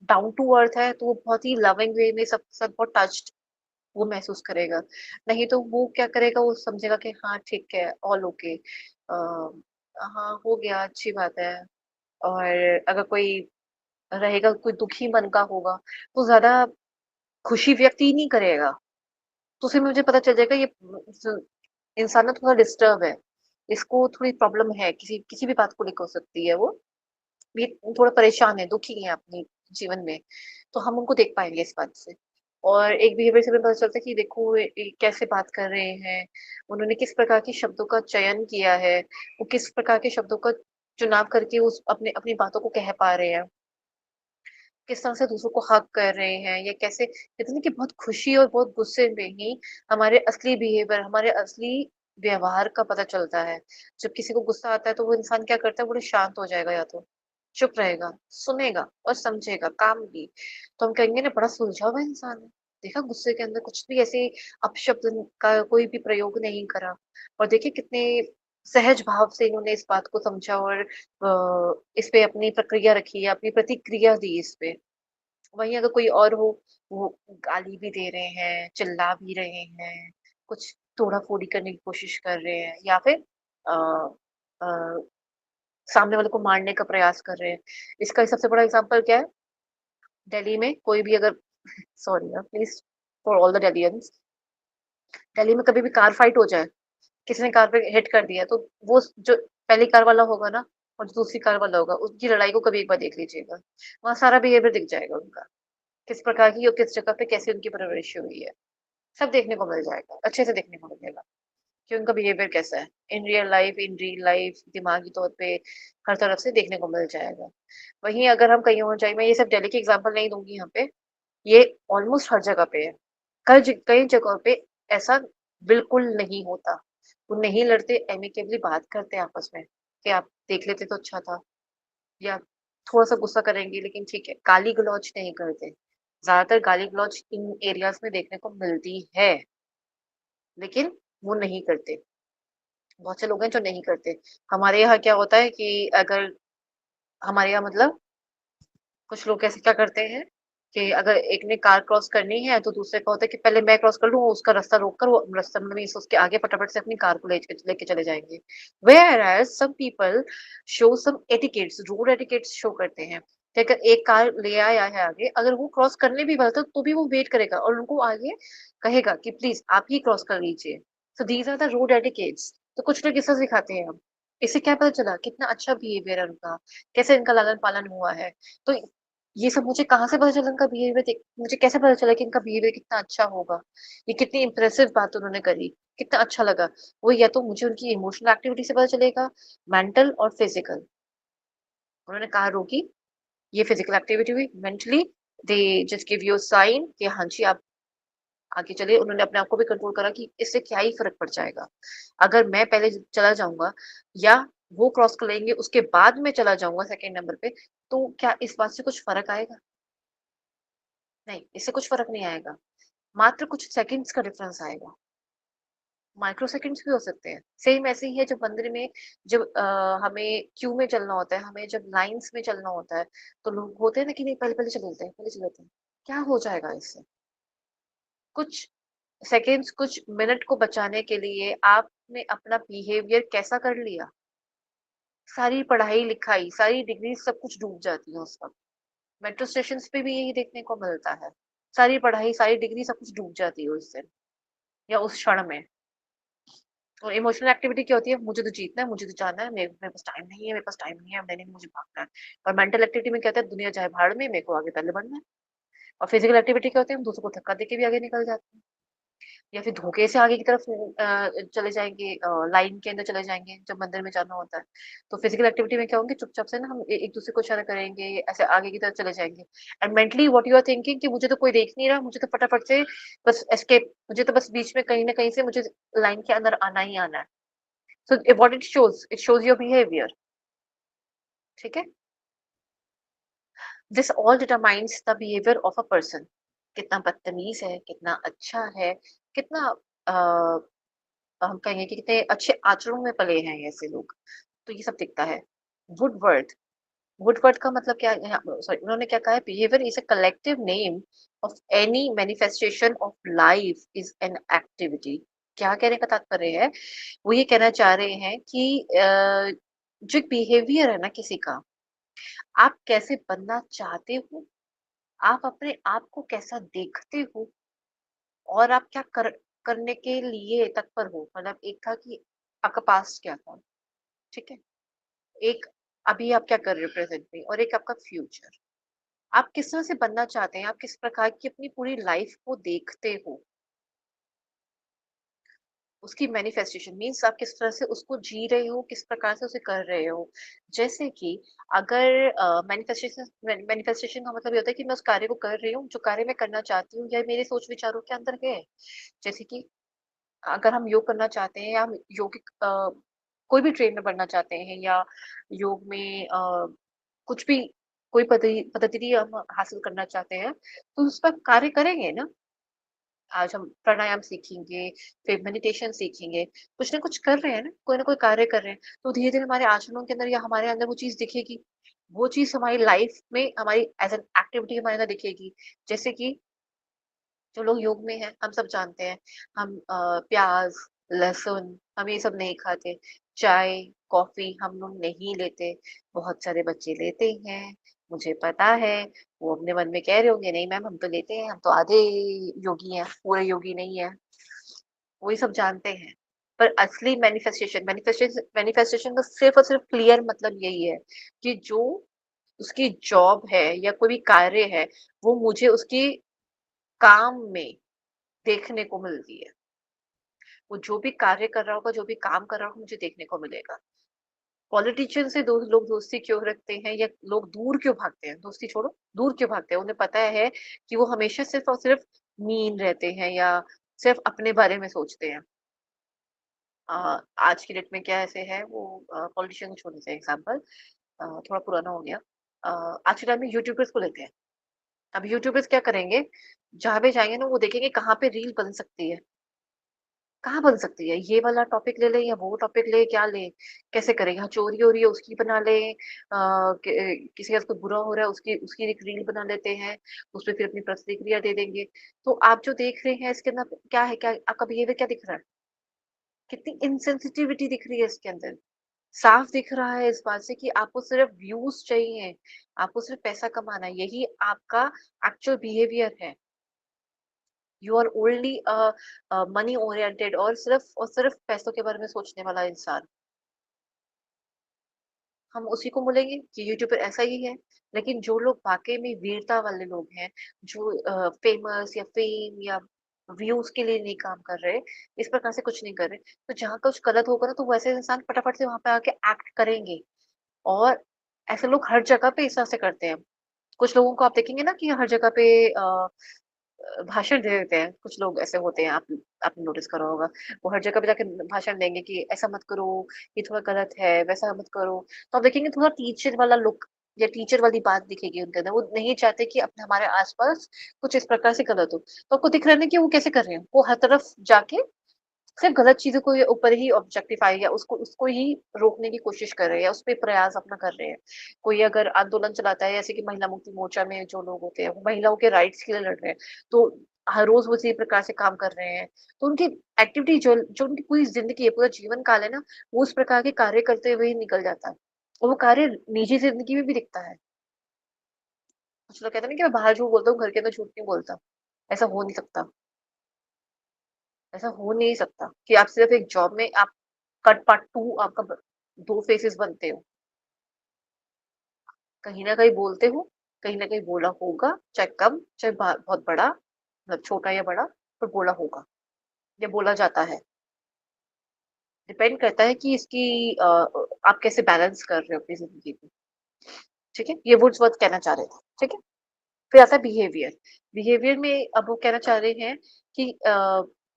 डाउन टू अर्थ है, तो वो बहुत ही लविंग वे में सबके साथ बहुत टच्ड वो महसूस करेगा। नहीं तो वो क्या करेगा, वो समझेगा कि हाँ, ठीक है, ऑल ओके हाँ, हो गया, अच्छी बात है। और अगर कोई रहेगा, कोई दुखी मन का होगा, तो ज़्यादा खुशी व्यक्त ही नहीं करेगा। तो उससे मुझे पता चल जाएगा ये इंसान ना थोड़ा डिस्टर्ब है। इसको थोड़ी प्रॉब्लम है, किसी किसी भी बात को लेकर हो सकती है वो। ये थोड़ा परेशान है, दुखी है अपने जीवन में। तो हम उनको देख पाएँगे इस बात से। और एक बिहेवियर से भी पता चलता है कि देखो ये कैसे बात कर रहे हैं, उन्होंने किस प्रकार के शब्दों का चयन किया है, वो किस प्रकार के शब्दों का चुनाव करके उस अपने अपनी बातों को कह पा रहे हैं। किस तरह से दूसरों को हग कर रहे हैं या कैसे कहते हैं ना कि बहुत खुशी और बहुत गुस्से में ही हमारे असली बिहेवियर, हमारे असली व्यवहार का पता चलता है। जब किसी को गुस्सा आता है तो वो इंसान क्या करता है, बड़े शांत हो जाएगा या तो, चुप रहेगा, सुनेगा और समझेगा काम भी। तो हम कहेंगे ना बड़ा सुलझा हुआ इंसान है। देखा गुस्से के अंदर कुछ भी ऐसे अपशब्द का कोई भी प्रयोग नहीं करा और देखिए कितने सहज भाव से इन्होंने इस बात को समझा और इस पे अपनी प्रक्रिया रखी है, अपनी प्रतिक्रिया दी इस पे। वहीं अगर कोई और हो, वो गाली भी दे रहे हैं, चिल्ला भी रहे हैं, कुछ तोड़ा-फोड़ी करने की कोशिश कर रहे हैं या फिर अ अ, सामने वाले को मारने का प्रयास कर रहे हैं। इसका सबसे बड़ा एग्ज़ाम्पल क्या है? दिल्ली में कोई भी अगर sorry please for all the Delhiites Delhi में कभी भी कार फाइट हो जाए, किसी ने कार पे हिट कर दिया तो वो जो पहली कार वाला होगा ना और जो दूसरी कार वाला होगा, उसकी लड़ाई को कभी एक बार देख लीजिएगा। वहाँ सारा बिहेवियर दिख जाएगा उनका। किस प्रकार की और किस जगह पे कैसे उनकी परवरिश हुई है, सब देखने को मिल जाएगा, अच्छे से देखने को मिलेगा कि उनका बिहेवियर कैसा है। इन रियल लाइफ दिमागी तौर पे हर तरफ से देखने को मिल जाएगा। वहीं अगर हम कहीं और जाएँ, मैं ये सिर्फ दिल्ली की एग्ज़ाम्पल नहीं दूँगी यहाँ पे, ये ऑलमोस्ट हर जगह पे है। कई जगहों पे ऐसा बिल्कुल नहीं होता। वो नहीं लड़ते, एमिकेबली बात करते हैं आपस में कि आप देख लेते तो अच्छा था। या थोड़ा-सा गुस्सा करेंगे, लेकिन ठीक है, गाली-गलौज नहीं करते। ज़्यादातर गाली-गलौज इन एरियाज़ में देखने को मिलती है, लेकिन वो नहीं करते। बहुत से लोग हैं जो नहीं करते। हमारे यहाँ क्या होता है कि अगर हमारे यहाँ मतलब कुछ लोग ऐसे क्या करते हैं कि अगर एक ने कार क्रॉस करनी है तो दूसरे का होता है कि पहले मैं क्रॉस कर लूँ, वो उसका रास्ता रोक कर वो रास्ता मीन्स उसके आगे फटाफट से अपनी कार को लेके चले जाएँगे। Whereas some people show some etiquettes, road etiquettes show करते हैं कि अगर एक कार ले आया है आगे, अगर वो क्रॉस करने भी वाला था तो भी वो वेट करेगा और उनको आगे कहेगा कि प्लीज़ आप ही क्रॉस कर लीजिए। So these are the road etiquettes. तो कुछ लोग ऐसा सिखाते हैं हम। इससे क्या पता चला कितना अच्छा बिहेवियर है उनका, कैसे इनका लालन-पालन हुआ है। तो ये सब मुझे कहाँ से पता चला इनका बिहेवियर देख मुझे कैसे पता चला कि इनका बिहेवियर कितना अच्छा होगा? ये कितनी इम्प्रेसिव बात उन्होंने करी, कितना अच्छा लगा। वो या तो मुझे उनकी इमोशनल एक्टिविटी से पता चलेगा, मेंटल और फिजिकल। उन्होंने कार रोकी, ये फिजिकल एक्टिविटी हुई, mentally they just give you a sign कि हाँ जी, आप आगे चलिए। उन्होंने अपने आप को भी कंट्रोल करा कि इससे क्या ही फ़र्क पड़ जाएगा। अगर मैं पहले चला जाऊँगा या वो क्रॉस कर लेंगे, उसके बाद मैं चला जाऊँगा सेकंड नंबर पे, तो क्या इस बात से कुछ फ़र्क आएगा? नहीं, इससे कुछ फ़र्क नहीं आएगा। मात्र कुछ सेकंड्स का डिफरेंस आएगा। माइक्रो सेकंड्स भी हो सकते हैं। सेम ऐसे ही है जब मंदिर में जब हमें क्यू में चलना होता है, हमें जब लाइन्स में चलना होता है, तो लोग होते हैं ना कि नहीं पहले-पहले चले लेते हैं, पहले चले लेते हैं। क्या हो जाएगा इससे? कुछ सेकंड्स, कुछ मिनट को बचाने के लिए आपने अपना बिहेवियर कैसा कर लिया? सारी पढ़ाई-लिखाई, सारी डिग्री सब कुछ डूब जाती है उस वक़्त। मेट्रो स्टेशंस पे भी यही देखने को मिलता है। सारी पढ़ाई, सारी डिग्री सब कुछ डूब जाती है उस दिन या उस क्षण में। तो इमोशनल एक्टिविटी क्या होती है? मुझे तो जीतना है, मुझे तो जाना है, मेरे पास टाइम नहीं है, मेरे पास टाइम नहीं है, नहीं, नहीं मुझे भागना है। और मेंटल एक्टिविटी में क्या होता है? दुनिया जाए भाड़ में, मेरे को आगे पहले बढ़ना है। और फिजिकल एक्टिविटी क्या होती है? हम दूसरों को धक्का देके भी आगे निकल जाते हैं। या फिर धोखे से आगे की तरफ चले जाएँगे, लाइन के अंदर चले जाएँगे जब मंदिर में जाना होता है। तो फिजिकल एक्टिविटी में क्या होंगे चुपचाप से ना हम एक-दूसरे को इशारा करेंगे, ऐसे आगे की तरफ चले जाएँगे। And mentally what you are thinking कि मुझे तो कोई देख नहीं रहा, मुझे तो फटाफट से बस एस्केप मुझे तो बस बीच में कहीं न कहीं से मुझे लाइन के अंदर आना ही आना है। So what it shows your behaviour, ठीक है? This all determines the behaviour of a person. कितना बदतमीज़ है, कितना अच्छा है, कितना अ हम कहेंगे कि कितने अच्छे आचरणों में पले हैं ऐसे लोग, तो ये सब दिखता है। वुडवर्ड, वुडवर्ड का मतलब क्या है? सॉरी उन्होंने क्या कहा है behaviour is a collective name of any manifestation of life is an activity. क्या कहने का तात्पर्य है? वो ये कहना चाह रहे हैं कि जो बिहेवियर है ना किसी का, आप कैसे बनना चाहते हो, आप अपने आप को कैसा देखते हो और आप क्या करने के लिए तत्पर हो। मतलब एक था कि आपका पास्ट क्या था, ठीक है? एक अभी आप क्या कर रहे हो प्रेज़ेंट में और एक आपका फ्यूचर। आप किस तरह से बनना चाहते हैं, आप किस प्रकार की अपनी पूरी लाइफ़ को देखते हो, उसकी मैनिफेस्टेशन मीन्स आप किस तरह से उसको जी रहे हो, किस प्रकार से उसे कर रहे हो। जैसे कि अगर मैनिफेस्टेशन का मतलब ये होता है कि मैं उस कार्य को कर रही हूँ, जो कार्य मैं करना चाहती हूँ या मेरे सोच विचारों के अंदर है। जैसे कि अगर हम योग करना चाहते हैं या हम यौगिक कोई भी ट्रेन में बढ़ना चाहते हैं या योग में कुछ भी कोई पद्धति हम हासिल करना चाहते हैं, तो उस पर कार्य करेंगे ना। आज हम प्राणायाम सीखेंगे, फिर मेडिटेशन सीखेंगे, कुछ ना कुछ कर रहे हैं ना कोई कार्य कर रहे हैं, तो धीरे-धीरे हमारे आचरणों के अंदर या हमारे अंदर वो चीज़ दिखेगी। वो चीज़ हमारी लाइफ में हमारी एज़ एन एक्टिविटी हमारे अंदर दिखेगी। जैसे कि जो लोग योग में हैं, हम सब जानते हैं, हम प्याज़, लहसुन हम ये सब नहीं खाते। चाय, कॉफ़ी हम लोग नहीं लेते, बहुत सारे बच्चे लेते हैं, मुझे पता है। वो अपने मन में कह रहे होंगे, नहीं मैम हम तो लेते हैं, हम तो आधे योगी हैं, पूरे योगी नहीं हैं। वो ये सब जानते हैं। पर असली मैनिफेस्टेशन का सिर्फ़ और सिर्फ़ क्लियर मतलब यही है कि जो उसकी जॉब है या कोई भी कार्य है, वो मुझे उसकी काम में देखने को मिलती है। वो जो भी कार्य कर रहा होगा, जो भी काम कर रहा होगा, मुझे देखने को मिलेगा। पॉलिटिशियन से दो लोग दोस्ती क्यों रखते हैं या लोग दूर क्यों भागते हैं? दोस्ती छोड़ो, दूर क्यों भागते हैं? उन्हें पता है कि वो हमेशा सिर्फ़ और सिर्फ़ मीन रहते हैं या सिर्फ़ अपने बारे में सोचते हैं। आज की डेट में क्या ऐसे है वो पॉलिटिशियन को छोड़ देते हैं एग्ज़ाम्पल। थोड़ा पुराना हो गया। आज के टाइम में यूट्यूबर्स को लेते हैं। अब यूट्यूबर्स क्या करेंगे, जहाँ पे जाएँगे ना वो देखेंगे कहाँ पे रील बन सकती है, कहाँ बन सकती है? ये वाला टॉपिक ले लें या वो टॉपिक लें, क्या लें? कैसे करें? यहाँ चोरी हो रही है उसकी बना लें, किसी के साथ कुछ बुरा हो रहा है उसकी उसकी एक रील बना लेते हैं, उसपे फिर अपनी प्रतिक्रिया दे देंगे। तो आप जो देख रहे हैं इसके अंदर क्या है, क्या आपका बिहेवियर क्या दिख रहा है? कितनी इनसेंसिटिविटी दिख रही है इसके अंदर। साफ दिख रहा है इस बात से कि आपको सिर्फ व्यूज़ चाहिए, आपको सिर्फ पैसा कमाना है, यही आपका एक्चुअल बिहेवियर है। You are only money oriented और सिर्फ पैसों के बारे में सोचने वाला इंसान। हम उसी को बोलेंगे कि यूट्यूबर ऐसा ही है। लेकिन जो लोग वाक़ई में वीरता वाले लोग हैं, जो फ़ेमस या फ़ेम या व्यूज़ के लिए नहीं काम कर रहे, इस प्रकार से कुछ नहीं कर रहे, तो जहाँ कुछ गलत होगा ना, तो वैसे इंसान फटाफट से वहाँ पे आके एक्ट करेंगे। और ऐसे लोग हर जगह पे इस तरह से करते हैं। कुछ लोगों को आप देखेंगे ना कि हर जगह पे भाषण दे देते हैं। कुछ लोग ऐसे होते हैं, आपने नोटिस करा होगा। वो हर जगह पे जाके भाषण देंगे कि ऐसा मत करो, ये थोड़ा गलत है, वैसा मत करो। तो आप देखेंगे थोड़ा टीचर वाला लुक या टीचर वाली बात दिखेगी उनके अंदर। वो नहीं चाहते कि अपने हमारे आस-पास कुछ इस प्रकार से गलत हो। तो आपको दिख रहा है ना कि वो कैसे कर रहे हैं। वो हर तरफ जाके सिर्फ गलत चीज़ों को ये ऊपर ही ऑब्जेक्टिफाई या उसको उसको ही रोकने की कोशिश कर रहे हैं या उसपे प्रयास अपना कर रहे हैं। कोई अगर आंदोलन चलाता है जैसे कि महिला मुक्ति मोर्चा में जो लोग होते हैं, वो महिलाओं के राइट्स के लिए लड़ रहे हैं, तो हर रोज़ वो इसी प्रकार से काम कर रहे हैं। तो उनकी एक्टिविटी जो जो उनकी पूरी ज़िंदगी है, पूरा जीवन काल है ना, वो उस प्रकार के कार्य करते हुए ही निकल जाता है। और वो कार्य निजी ज़िंदगी में भी दिखता है। कुछ लोग कहते हैं ना कि मैं बाहर झूठ बोलता हूँ, घर के अंदर झूठ नहीं बोलता। ऐसा हो नहीं सकता। ऐसा हो नहीं सकता कि आप सिर्फ़ एक जॉब में आप कट पार्ट 2 आपका 2 फेसेस बनते हो। कहीं न कहीं बोलते हो, कहीं न कहीं बोला होगा, चाहे कम, चाहे बहुत बड़ा, मतलब छोटा या बड़ा, पर बोला होगा या बोला जाता है। डिपेंड करता है कि इसकी आप कैसे बैलेंस कर रहे हो अपनी ज़िंदगी को, ठीक है? ये वुड्सवर्थ कहना चाह रहे थे, ठीक है? फिर आता है बिहेवियर। बिहेवियर में अब वो कहना चाह रहे हैं कि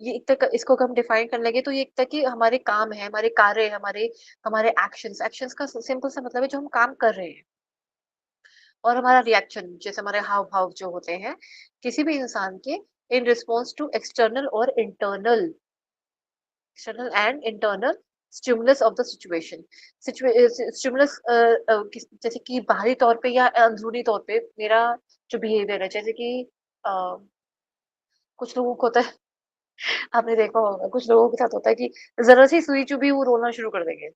ये एक तक इसको अगर हम डिफाइन करने लगे तो ये एक तरह के हमारे काम है, हमारे कार्य है, हमारे हमारे एक्शंस एक्शंस का सिंपल सा मतलब है जो हम काम कर रहे हैं। और हमारा रिएक्शन जैसे हमारे हाव-भाव जो होते हैं, किसी भी इंसान के in response to external and internal stimulus of the situation. Stimulus किस जैसे कि बाहरी तौर पे या अंदरूनी तौर पे मेरा जो बिहेवियर है जैसे कि अ, कुछ लोगों को होता है आपने देखा होगा कुछ लोगों के साथ होता है कि ज़रा-सी सुई चुभी वो रोना शुरू कर देंगे।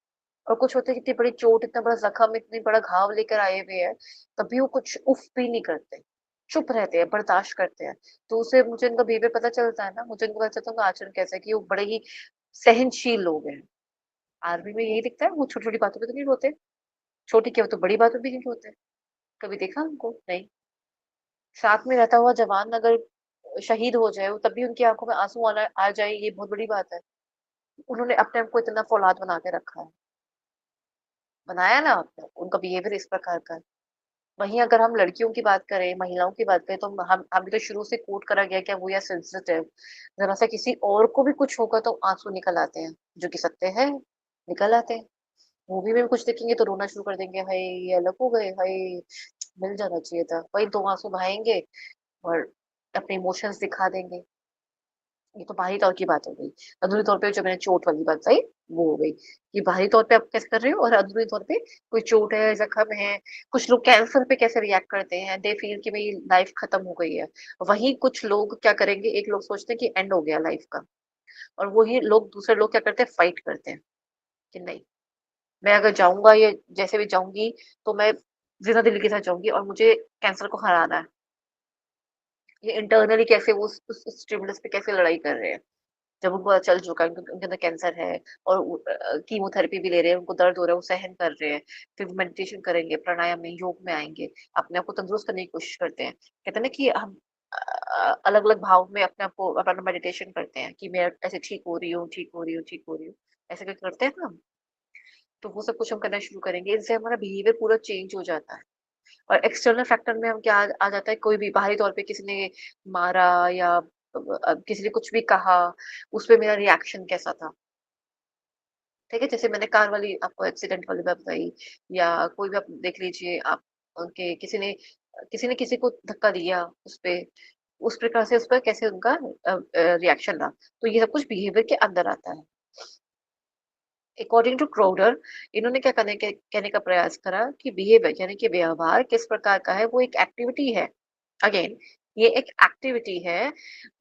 और कुछ होते हैं इतनी बड़ी चोट, इतना बड़ा ज़ख्म, इतनी बड़ा घाव लेकर आए हुए हैं, तब भी वो कुछ उफ़ भी नहीं करते। चुप रहते हैं, बर्दाश्त करते हैं। तो उससे मुझे उनका बिहेवियर पता चलता है ना, मुझे उनका पता चलता है उनका आचरण कैसा है कि वो बड़े ही सहनशील लोग हैं। आर्मी में यही दिखता है, वो छोटी-छोटी बातों पे तो नहीं रोते। छोटी क्या वो तो बड़ी बातों पे नहीं रोते। कभी देखा उनको? नहीं। साथ में रहता हुआ जवान अगर शहीद हो जाए, तब भी उनकी आँखों में आँसू आना आ जाए, ये बहुत बड़ी बात है। उन्होंने अपने आप को इतना फ़ौलाद बना के रखा है। बनाया ना आपने, उनका बिहेवियर इस प्रकार का है। वहीं अगर हम लड़कियों की बात करें, महिलाओं की बात करें तो हम हमें तो शुरू से कोट करा गया कि वो या सेंसिटिव। ज़रा-सा किसी और को भी कुछ होगा तो आँसू निकल आते हैं, जो कि सत्य है, निकल आते हैं। मूवी में भी कुछ देखेंगे तो रोना शुरू कर देंगे, हाय! ये अलग हो गए, हाय! मिल जाना चाहिए था। वही 2 आँसू बहाएँगे और अपने इमोशंस दिखा देंगे। ये तो बाहरी तौर की बात हो गई। अंदरूनी तौर पे जो मैंने चोट वाली बात बताई, वो हो गई कि बाहरी तौर पे आप कैसे कर रहे हो और अंदरूनी तौर पे कोई चोट है, ज़ख्म है। कुछ लोग कैंसर पे कैसे रिएक्ट करते हैं, दे फील कि मेरी लाइफ़ खत्म हो गई है। वहीं कुछ लोग क्या करेंगे, एक लोग सोचते हैं कि एंड हो गया लाइफ़ का और वही लोग दूसरे लोग क्या करते हैं, फाइट करते हैं कि नहीं, मैं अगर जाऊँगा या जैसे भी जाऊँगी, तो मैं ज़िंदा-दिली के साथ जाऊँगी और मुझे कैंसर को हराना है। ये इंटरनली कैसे वो उस स्टिमुलस पे कैसे लड़ाई कर रहे हैं। जब उनको पता चल चुका है उनके उनके अंदर कैंसर है और कीमोथेरेपी भी ले रहे हैं, उनको दर्द हो रहा है, वो सहन कर रहे हैं। फिर मेडिटेशन करेंगे, प्राणायाम में, योग में आएँगे, अपने आप को तंदुरुस्त करने की कोशिश करते हैं। कहते हैं ना कि हम अलग-अलग भाव में अपने आप को अपना मेडिटेशन करते हैं कि मैं ऐसे ठीक हो रही हूँ, ठीक हो रही हूँ, ठीक हो रही हूँ। ऐसे करके करते हैं ना हम, तो वो सब कुछ हम करना शुरू करेंगे। इससे हमारा बिहेवियर पूरा चेंज हो जाता है। और एक्सटर्नल फैक्टर में हम क्या आ जाता है कोई भी बाहरी तौर पे किसी ने मारा या किसी ने कुछ भी कहा, उस पे मेरा रिएक्शन कैसा था? ठीक है? जैसे मैंने कार वाली आपको एक्सीडेंट वाली बात बताई, या कोई भी आप देख लीजिए, आप उनके किसी ने किसी को धक्का दिया उसपे, उस प्रकार से उस पर कैसे उनका रिएक्शन रहा। तो ये सब कुछ बिहेवियर के अंदर आता है। अकॉर्डिंग टू क्राउडर, इन्होंने क्या कहने का प्रयास करा कि बिहेवियर यानी कि व्यवहार किस प्रकार का है, वो एक एक्टिविटी है। अगेन, ये एक एक्टिविटी है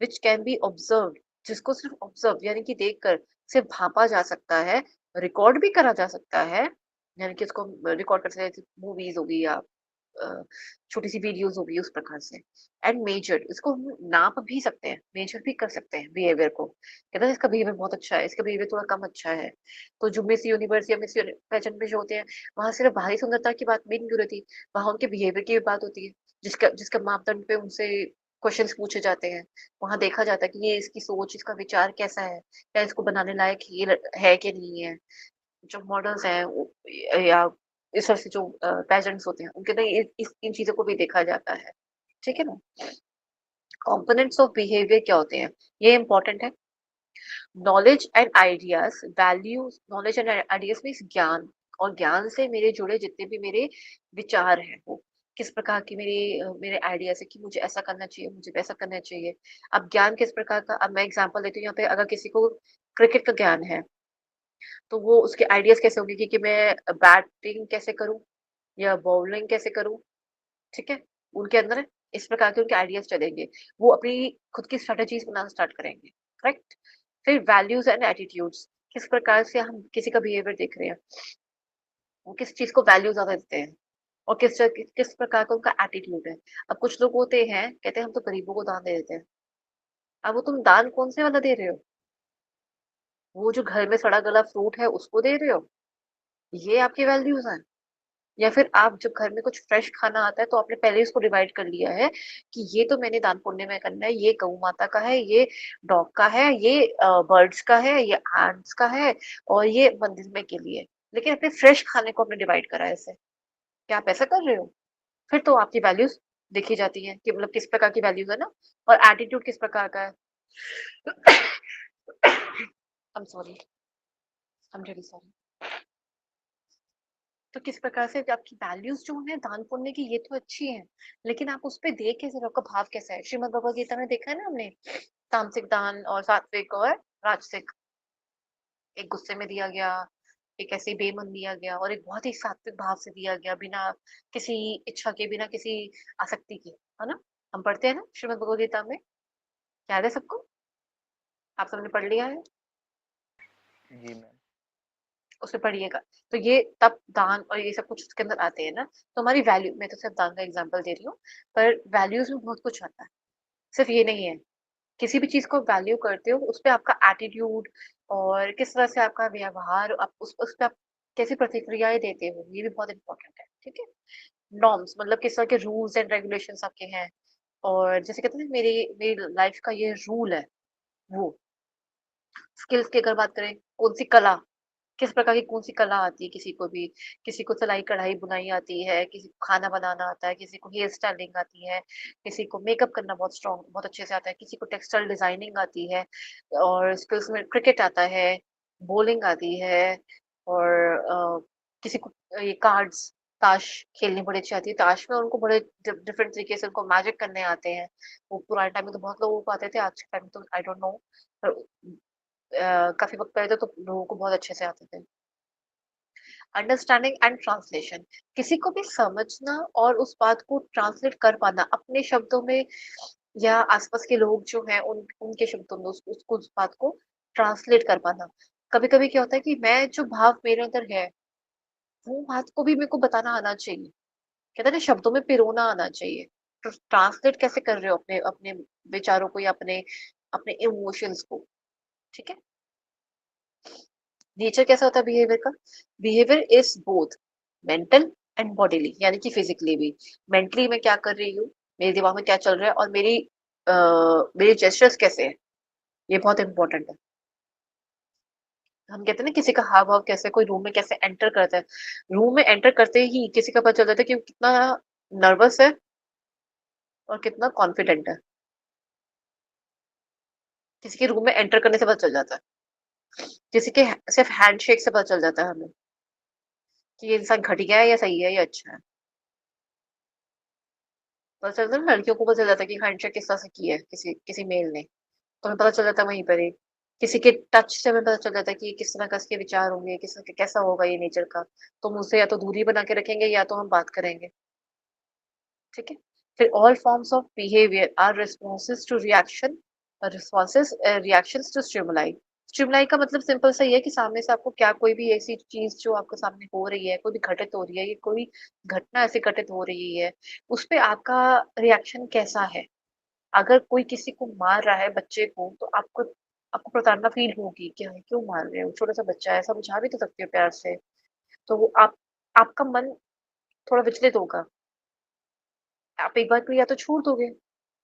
विच कैन बी ऑब्जर्व्ड, जिसको सिर्फ ऑब्जर्व यानी कि देखकर सिर्फ भापा जा सकता है, रिकॉर्ड भी करा जा सकता है, यानी कि उसको रिकॉर्ड कर सकते हैं, मूवीज होगी या अ, छोटी सी वीडियोस होगी, उस प्रकार से। एंड मेजर, इसको हम नाप भी सकते हैं, मेजर भी कर सकते हैं बिहेवियर को। कहते हैं इसका बिहेवियर बहुत अच्छा है, इसका बिहेवियर थोड़ा कम अच्छा है। तो जो मिस यूनिवर्स या मिस पेजेंट में जो होते हैं, वहां सिर्फ बाहरी सुंदरता की बात भी नहीं होती, वहां उनके बिहेवियर की भी बात होती है, जिसका जिसका मापदंड पे उनसे क्वेश्चंस पूछे जाते हैं। वहां देखा जाता है कि ये इसकी सोच, इसका विचार कैसा है, क्या इसको बनाने लायक है कि नहीं है। जो मॉडल्स हैं या इस तरह से जो पेजेंट्स होते हैं, उनके अंदर इन चीजों को भी देखा जाता है। ठीक है ना? कंपोनेंट्स ऑफ बिहेवियर क्या होते हैं, ये इंपॉर्टेंट है। Knowledge and ideas, values, knowledge and ideas means ज्ञान, और ज्ञान से मेरे जुड़े जितने भी मेरे विचार हैं, वो किस प्रकार की मेरे आइडियाज है कि मुझे ऐसा करना चाहिए, मुझे वैसा करना चाहिए। अब ज्ञान किस प्रकार का, अब मैं एग्जांपल देती हूँ यहाँ पे। अगर किसी को क्रिकेट का ज्ञान है, तो वो उसके आइडियाज कैसे होंगे कि मैं बैटिंग कैसे करूं या बॉलिंग कैसे करूं। ठीक है? उनके अंदर इस प्रकार के उनके आइडियाज चलेंगे, वो अपनी खुद की स्ट्रेटजीज बनाना स्टार्ट करेंगे। करेक्ट? फिर वैल्यूज एंड एटीट्यूड्स, किस प्रकार से हम किसी का बिहेवियर देख रहे हैं, वो किस चीज को वैल्यू ज्यादा देते हैं, और किस प्रकार का उनका एटीट्यूड है। अब कुछ लोग होते हैं, कहते हैं हम तो गरीबों को दान दे देते हैं। अब वो तुम दान कौन से वाला दे रहे हो? वो जो घर में सड़ा गला फ्रूट है उसको दे रहे हो? ये आपकी वैल्यूज हैं? या फिर आप जब घर में कुछ फ्रेश खाना आता है, तो आपने पहले इसको डिवाइड कर लिया है कि ये तो मैंने दान पुण्य में करना है, ये गौ माता का है, ये डॉग का है, ये बर्ड्स का है, ये एंट्स का है, और ये मंदिर में के लिए। लेकिन अपने फ्रेश खाने को आपने डिवाइड करा है ऐसे। क्या आप ऐसा कर रहे हो? फिर तो आपकी वैल्यूज देखी जाती है कि मतलब किस प्रकार की वैल्यूज है ना, और एटीट्यूड किस प्रकार का है। I am sorry, I am really sorry. तो किस प्रकार से आपकी वैल्यूज जो है दान पुण्य की, ये तो अच्छी है, लेकिन आप उस पे देख कैसे, आपका भाव कैसा है। श्रीमद् भगवद गीता में देखा है ना हमने, तामसिक दान और सात्विक और राजसिक। एक गुस्से में दिया गया, एक ऐसे ही बेमन दिया गया, और एक बहुत ही सात्विक भाव से दिया गया, बिना किसी इच्छा के, बिना किसी आसक्ति के। है ना? हम पढ़ते हैं ना श्रीमद् भगवद गीता में, याद है सबको? आप सबने पढ़ लिया है? जी मैम। उसमें पढ़िएगा। तो ये तप दान और ये सब कुछ उसके अंदर आते हैं ना। तो हमारी वैल्यू, मैं तो सिर्फ दान का एग्जांपल दे रही हूँ, पर वैल्यूज में बहुत कुछ आता है, सिर्फ ये नहीं है। किसी भी चीज को वैल्यू करते हो, उस पे आपका एटीट्यूड और किस तरह से आपका व्यवहार, आप उस पे आप कैसी प्रतिक्रियाएं देते हो, ये भी बहुत इंपॉर्टेंट है। ठीक है? नॉर्म्स मतलब किस तरह के रूल्स एंड रेगुलेशंस आपके हैं, और जैसे कहते हैं मेरी मेरी लाइफ का ये रूल है वो। स्किल्स की अगर बात करें, कौन सी कला, किस प्रकार की कौन सी कला आती है किसी को भी। किसी को सिलाई कढ़ाई बुनाई आती है, किसी को खाना बनाना आता है, किसी को हेयर स्टाइलिंग आती है, किसी को मेकअप करना बहुत अच्छे से आता है, किसी को टेक्सटाइल डिजाइनिंग आती है, और स्किल्स में क्रिकेट आता है, बॉलिंग आती है, और किसी को ये कार्ड्स, ताश खेलनी बड़ी अच्छी आती है। ताश में उनको बड़े डिफरेंट तरीके से उनको मैजिक करने आते हैं। वो पुराने टाइम में तो बहुत लोगों को आते थे, आज के टाइम में तो आई डोंट नो, पर काफी वक्त पहले तो लोगों को बहुत अच्छे से आते थे। अंडरस्टैंडिंग एंड ट्रांसलेशन, किसी को भी समझना और उस बात को ट्रांसलेट कर पाना अपने शब्दों में, या आसपास के लोग जो हैं उनके शब्दों में उसको उस बात को ट्रांसलेट कर पाना। कभी कभी क्या होता है कि मैं जो भाव मेरे अंदर है, वो बात को भी मेरे को बताना आना चाहिए। कहते हैं ना, शब्दों में पिरोना आना चाहिए। तो ट्रांसलेट कैसे कर रहे हो अपने अपने विचारों को, या अपने अपने इमोशंस को। ठीक है? नेचर कैसा होता है बिहेवियर का? Behaviour is both mental and bodily, यानी कि फिजिकली भी। मेंटली मैं क्या कर रही हूँ, मेरे दिमाग में क्या चल रहा है, और मेरे जेस्चर्स कैसे हैं, ये बहुत इंपॉर्टेंट है। हम कहते हैं ना किसी का हाव भाव कैसे, कोई रूम में कैसे एंटर करता है। रूम में एंटर करते ही किसी का पता चल जाता है कि वो कितना नर्वस है और कितना कॉन्फिडेंट है। किसी के रूम में एंटर करने से पता चल जाता है। किसी के सिर्फ़ हैंडशेक से पता चल जाता है हमें, कि ये इंसान घटिया है या सही है या अच्छा है। पता चलता है ना लड़कियों को पता चल जाता है कि हैंडशेक किस तरह से की है किसी किसी मेल ने, तो हमें पता चल जाता है वहीं पर ही। किसी के टच से हमें पता चल जाता है कि किस तरह का इसके विचार होंगे, किस तरह कैसा होगा ये नेचर का। तो हम उससे या तो दूरी बना के रखेंगे या तो हम बात करेंगे, ठीक है? फिर all forms of behaviour are responses to reaction reactions to stimuli. Stimuli का मतलब सिंपल सा ये है कि सामने से आपको क्या कोई भी ऐसी चीज़ जो आपके सामने हो रही है, कोई भी घटित हो रही है, या कोई घटना ऐसी घटित हो रही है, उस पे आपका रिएक्शन कैसा है? अगर कोई किसी को मार रहा है बच्चे को, तो आपको आपको प्रताड़ना फ़ील होगी कि हाँ, क्यों मार रहे हो? छोटा-सा बच्चा है, समझा भी तो सकते हो प्यार से। तो वो आपका मन थोड़ा विचलित होगा। आप एक बार को या तो छोड़ दोगे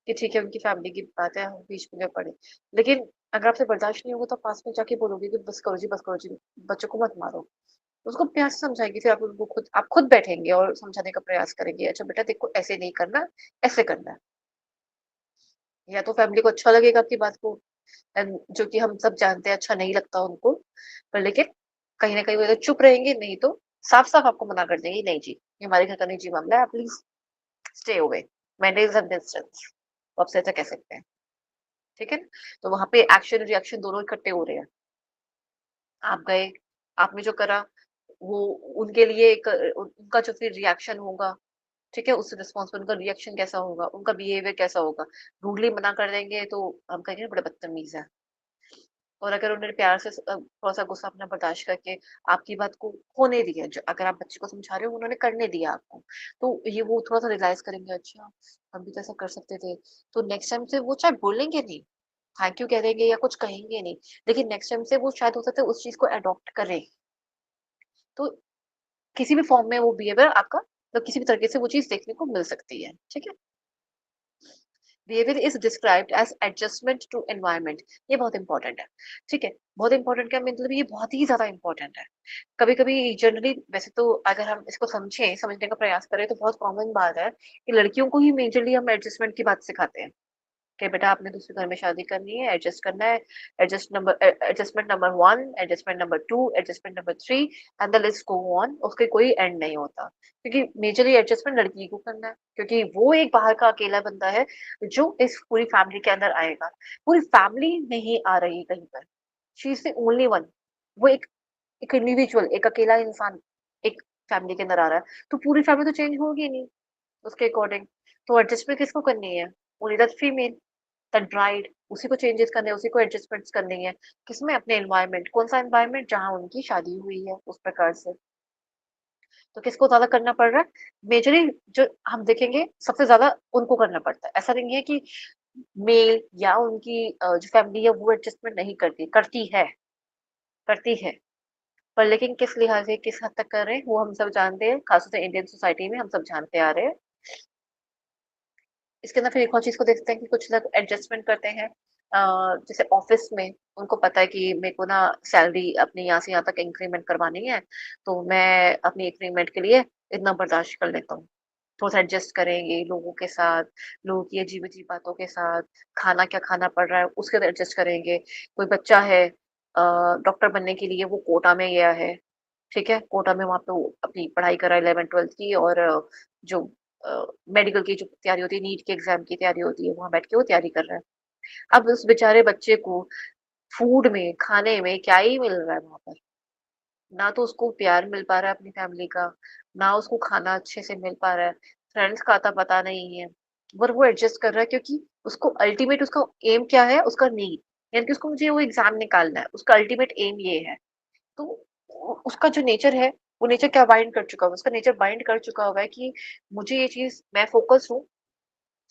कि ठीक है उनकी फैमिली की बात है, हम बीच में ना पड़े। लेकिन अगर आपसे बर्दाश्त नहीं होगा तो आप पास में जाके बोलोगे कि बस करो जी, बच्चों को मत मारो। उसको प्यार से समझाएँगे, फिर आप खुद बैठेंगे और समझाने का प्रयास करेंगे, अच्छा बेटा देखो ऐसे नहीं करना, ऐसे करना है। या तो फैमिली को अच्छा लगेगा आपकी बात को, जो कि हम सब जानते हैं अच्छा नहीं लगता उनको, पर लेकिन कहीं न कहीं वो या तो चुप रहेंगे, नहीं तो साफ-साफ आपको मना कर देंगे, नहीं जी, ये हमारे घर का निजी मामला है, आप please stay away, maintain some distance. वो आपसे ऐसा कह सकते हैं, ठीक है ना? तो वहाँ पे एक्शन रिएक्शन दोनों इकट्ठे हो रहे हैं। आप गए, आपने जो करा, वो उनके लिए एक उनका जो फिर रिएक्शन होगा, ठीक है? उस रिस्पॉन्स पे उनका रिएक्शन कैसा होगा, उनका बिहेवियर कैसा होगा। रूडली मना कर देंगे तो हम कहेंगे ना बड़े बदतमीज़ है। और अगर उन्होंने प्यार से थोड़ा-सा गुस्सा अपना बर्दाश्त करके आपकी बात को होने दिया, जो अगर आप बच्चे को समझा रहे हो उन्होंने करने दिया आपको, तो ये वो थोड़ा-सा रियलाइज़ करेंगे, अच्छा हम भी तो ऐसा कर सकते थे। तो नेक्स्ट टाइम से वो चाहे बोलेंगे नहीं, थैंक यू कह देंगे या कुछ कहेंगे नहीं, लेकिन नेक्स्ट टाइम से वो शायद हो सकता है उस चीज़ को अडॉप्ट करें। तो किसी भी फॉर्म में वो बिहेवियर आपका तो किसी भी तरीके से वो चीज़ देखने को मिल सकती है, ठीक है? Behaviour is described as adjustment to environment. ये बहुत इंपॉर्टेंट है, ठीक है? बहुत इंपॉर्टेंट का मतलब ये बहुत ही ज्यादा इंपॉर्टेंट है। कभी कभी जनरली वैसे तो अगर हम इसको समझने का प्रयास करें तो बहुत कॉमन बात है कि लड़कियों को ही मेजरली हम एडजस्टमेंट की बात सिखाते हैं कि बेटा आपने दूसरे घर में शादी करनी है, एडजस्ट करना है। Adjustment number 1, adjustment number 2, adjustment number 3 and the list go on. उसके कोई एंड नहीं होता। क्योंकि मेजरली एडजस्टमेंट लड़की को करना है, क्योंकि वो एक बाहर का अकेला बंदा है जो इस पूरी फैमिली के अंदर आएगा। पूरी फैमिली नहीं आ रही कहीं पर। She is the only one. वो एक इंडिविजुअल, एक अकेला इंसान एक फैमिली के अंदर आ रहा है, तो पूरी फैमिली तो चेंज होगी नहीं उसके अकॉर्डिंग। तो एडजस्टमेंट किसको करनी है? Only that female, that bride. उसी को चेंजेस करने हैं, उसी को एडजस्टमेंट्स करनी है। किसमें? अपने एनवायरनमेंट। कौन-सा एनवायरनमेंट? जहाँ उनकी शादी हुई है, उस प्रकार से। तो किसको ज़्यादा करना पड़ रहा है? मेजरली जो हम देखेंगे सबसे ज़्यादा उनको करना पड़ता है। ऐसा नहीं है कि मेल या उनकी जो फैमिली है वो एडजस्टमेंट नहीं करती, करती है। पर लेकिन किस लिहाज़ से, किस हद तक कर रहे हैं, वो हम सब जानते हैं, खासतौर से इंडियन सोसाइटी में हम सब जानते आ रहे हैं। इसके अंदर फिर एक और चीज़ को देखते हैं कि कुछ लोग एडजस्टमेंट करते हैं। जैसे ऑफ़िस में उनको पता है कि मेरे को ना सैलरी अपनी यहाँ से यहाँ तक इंक्रीमेंट करवानी है, तो मैं अपनी इंक्रीमेंट के लिए इतना बर्दाश्त कर लेता हूँ। थोड़ा-सा एडजस्ट करेंगे लोगों के साथ, लोगों की अजीब-अजीब बातों के साथ, खाना क्या खाना पड़ रहा है उसके अंदर एडजस्ट करेंगे। कोई बच्चा है डॉक्टर बनने के लिए वो कोटा में गया है, ठीक है? कोटा में वहाँ पे वो अपनी पढ़ाई कर रहा है 11th-12th की, और जो मेडिकल की जो तैयारी होती है, नीट के एग्ज़ाम की तैयारी होती है, वहाँ बैठ के वो तैयारी कर रहा है। अब उस बेचारे बच्चे को फूड में, खाने में क्या ही मिल रहा है वहाँ पर? ना तो उसको प्यार मिल पा रहा है अपनी फैमिली का, ना उसको खाना अच्छे से मिल पा रहा है, फ्रेंड्स का अता-पता नहीं है। पर वो एडजस्ट कर रहा है क्योंकि उसको अल्टीमेट उसका एम क्या है? उसका नीड, यानी कि उसको मुझे वो एग्ज़ाम निकालना है, उसका अल्टीमेट एम ये है। तो उसका जो नेचर है, वो नेचर क्या बाइंड कर चुका होगा? उसका नेचर बाइंड कर चुका होगा है कि मुझे ये चीज़, मैं फ़ोकस हूँ,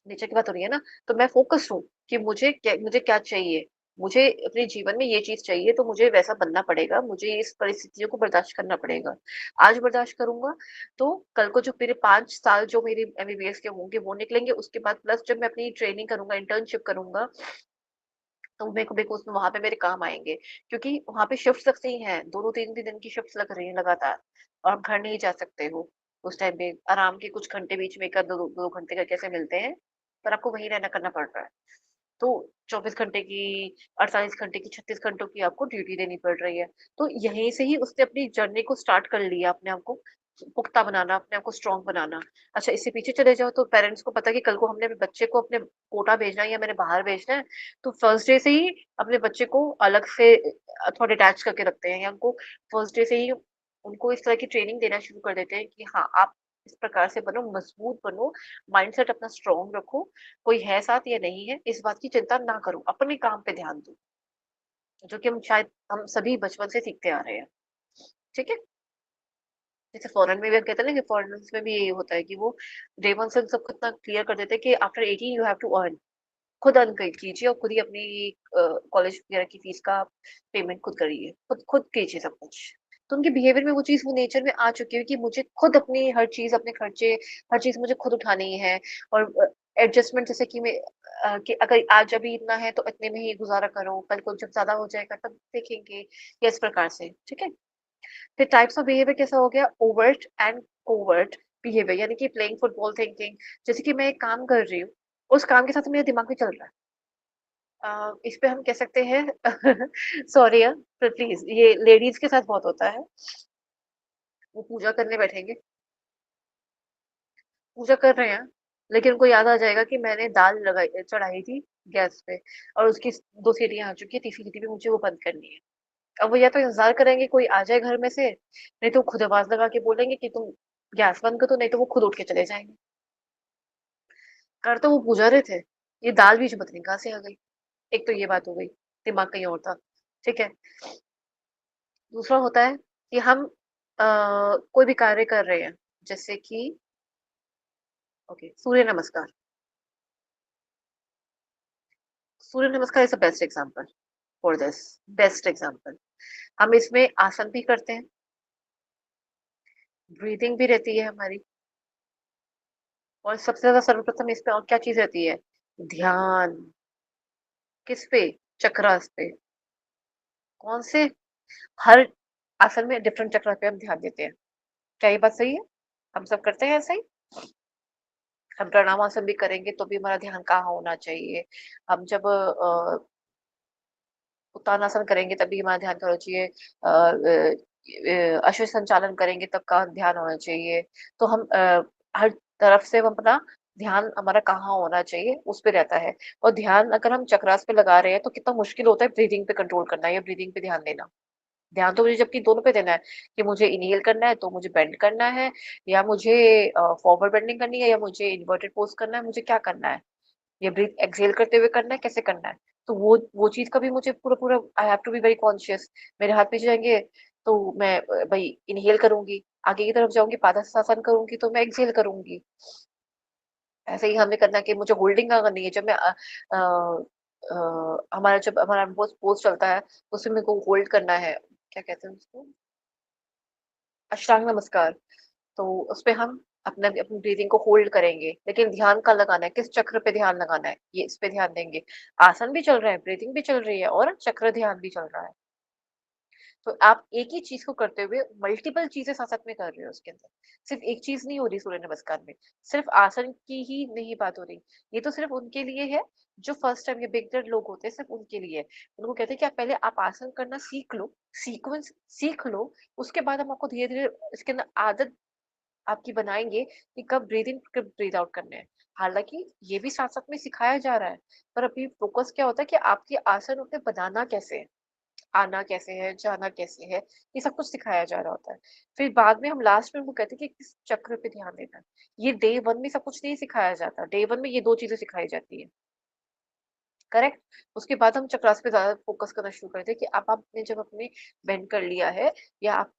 नेचर की बात हो रही है ना, तो मैं फ़ोकस्ड हूँ कि मुझे क्या चाहिए? मुझे अपने जीवन में ये चीज़ चाहिए, तो मुझे वैसा बनना पड़ेगा, मुझे इस परिस्थितियों को बर्दाश्त करना पड़ेगा। आज बर्दाश्त करूँगा, तो कल को जो मेरे 5 साल जो मेरे एमबीबीएस के होंगे वो निकलेंगे, उसके बाद प्लस जब मैं अपनी ट्रेनिंग करूँगा, इंटर्नशिप करूँगा, तो मेरे को उसमें वहाँ पे मेरे काम आएँगे। क्योंकि वहाँ पे शिफ्ट्स लगती हैं, 2-2 3-3 दिन की शिफ्ट्स लग रही हैं लगातार, और आप घर नहीं जा सकते हो। उस टाइम पे आराम के कुछ घंटे बीच में 1 आध 2 घंटे का कैसे मिलते हैं, पर आपको वहीं रहना करना पड़ रहा है। तो 24 घंटे की, 48 घंटे की, 36 घंटों की आपको ड्यूटी देनी पड़ रही है। तो यहीं से ही उसने अपनी जर्नी को स्टार्ट कर लिया, अपने आप को पुख्ता बनाना, अपने आप को स्ट्रॉन्ग बनाना। अच्छा, इससे पीछे चले जाओ तो पेरेंट्स को पता है कि कल को हमने अपने बच्चे को अपने कोटा भेजना है या मैंने बाहर भेजना है, तो फर्स्ट डे से ही अपने बच्चे को अलग से थोड़ा डिटैच करके रखते हैं, या उनको फर्स्ट डे से ही उनको इस तरह की ट्रेनिंग देना शुरू कर देते हैं कि हाँ, आप इस प्रकार से बनो, मजबूत बनो, माइंडसेट अपना स्ट्रॉन्ग रखो, कोई है साथ या नहीं है, इस बात की चिंता ना करो, अपने काम पे ध्यान दो। जो कि हम सभी बचपन से सीखते आ रहे हैं, ठीक है? जैसे फॉरेन में भी हम कहते हैं ना कि फॉरेनर्स में भी यही होता है कि वो डे 1 से सबको इतना क्लियर कर देते हैं कि after 18 you have to earn. खुद अर्न क कीजिए और खुद ही अपनी कॉलेज वगैरह की फीस का पेमेंट खुद करिए। खुद खुद कीजिए सब कुछ। तो उनके बिहेवियर में वो चीज़, वो नेचर में आ चुकी है कि मुझे खुद अपनी हर चीज़, अपने खर्चे, हर चीज़ मुझे खुद उठानी है। और एडजस्टमेंट जैसे कि कि अगर आज अभी इतना है तो इतने में ही गुज़ारा करो, कल को जब ज़्यादा हो जाएगा तब देखेंगे, या इस प्रकार से, ठीक है? फिर टाइप्स ऑफ बिहेवियर कैसा हो गया, ओवर्ट एंड कोवर्ट बिहेवियर, यानी कि प्लेइंग फुटबॉल थिंकिंग। जैसे कि मैं एक काम कर रही हूँ, उस काम के साथ मेरे दिमाग में चल रहा है। इस पे हम कह सकते हैं सॉरी पर प्लीज, ये लेडीज के साथ बहुत होता है। वो पूजा करने बैठेंगे, पूजा कर रहे हैं, लेकिन उनको याद आ जाएगा कि मैंने दाल लगाई चढ़ाई थी गैस पे, और उसकी 2 सीटियाँ आ चुकी है, तीसरी सीटी पे मुझे वो बंद करनी है। अब वो या तो इंतज़ार करेंगे कोई आ जाए घर में से, नहीं तो खुद आवाज़ लगा के बोलेंगे कि तुम गैस बंद कर दो, नहीं तो वो खुद उठ के चले जाएँगे। कर तो वो पूजा रहे थे, ये दाल बीच में पता नहीं कहाँ से आ गई। एक तो ये बात हो गई, दिमाग कहीं और था, ठीक है? दूसरा होता है कि हम कोई भी कार्य कर रहे हैं, जैसे कि ओके, सूर्य नमस्कार। सूर्य नमस्कार is the best example for this, best example. हम इसमें आसन भी करते हैं, ब्रीथिंग भी रहती है हमारी, और सबसे ज़्यादा सर्वप्रथम इसमें और क्या चीज़ रहती है? ध्यान। किस पे? चक्रास पे। कौन से? हर आसन में डिफरेंट चक्र पे हम ध्यान देते हैं। क्या ये बात सही है? हम सब करते हैं ऐसा ही? हम प्राणायाम भी करेंगे तो भी हमारा ध्यान कहाँ होना चाहिए। हम जब उत्तानासन करेंगे तभी हमारा ध्यान कहाँ होना चाहिए। अश्व संचालन करेंगे तब का ध्यान होना चाहिए। तो हम हर तरफ से हम अपना ध्यान हमारा कहाँ होना चाहिए उस पे रहता है। और ध्यान अगर हम चक्रास पे लगा रहे हैं तो कितना मुश्किल होता है ब्रीदिंग पे कंट्रोल करना या ब्रीदिंग पे ध्यान देना। ध्यान तो मुझे जबकि दोनों पे देना है कि मुझे इनहेल करना है तो मुझे बेंड करना है, या मुझे फॉरवर्ड बेंडिंग करनी है, या मुझे इन्वर्टेड पोज करना है, मुझे क्या करना है, या ब्रीथ एक्सहेल करते हुए करना है, कैसे करना है। तो वो चीज का भी मुझे पूरा पूरा I have to be very conscious. मेरे हाथ पीछे जाएंगे तो मैं भाई इनहेल करूंगी, आगे की तरफ जाऊंगी पादासन करूंगी तो मैं एक्सहेल करूंगी। ऐसे ही हमें करना है कि मुझे होल्डिंग का करनी है। जब मैं जब हमारा पोज चलता है तो उसमें मेरे को होल्ड करना है, क्या कहते हैं उसको, अष्टांग नमस्कार। तो उसपे हम अपनी ब्रीदिंग को होल्ड करेंगे, लेकिन ध्यान कहाँ लगाना है, किस चक्र पे ध्यान लगाना है, ये इस पे ध्यान देंगे। आसन भी चल रहा है, ब्रीदिंग भी चल रही है और चक्र ध्यान भी चल रहा है। तो आप एक ही चीज को करते हुए मल्टीपल चीजें साथ-साथ में कर रहे हो उसके अंदर। सिर्फ एक चीज नहीं हो रही सूर्य नमस्कार में। सिर्फ आसन की ही नहीं बात हो रही। ये तो सिर्फ उनके लिए है जो फर्स्ट टाइम ये बिगिनर लोग होते हैं, सिर्फ उनके लिए है। उनको कहते हैं कि आप पहले आप आसन करना सीख लो, सीक्वेंस सीख लो, उसके बाद हम आपको धीरे-धीरे इसके अंदर आदत आपकी बनाएँगे कि कब ब्रीथ इन, कब ब्रीथ आउट करने हैं। हालाँकि ये भी साथ-साथ में सिखाया जा रहा है, पर अभी फ़ोकस क्या होता है कि आपके आसन उन्हें बनाना कैसे है, आना कैसे है, जाना कैसे है, ये सब कुछ सिखाया जा रहा होता है। फिर बाद में हम लास्ट में उनको कहते हैं कि किस चक्र पे ध्यान देना है। ये डे 1 में सब कुछ नहीं सिखाया जाता, डे 1 में ये 2 चीज़ें सिखाई जाती हैं। करेक्ट। उसके बाद हम चक्रासन पे ज़्यादा फ़ोकस करना शुरू करते हैं कि अब आपने जब अपने बेंड कर लिया है, या आप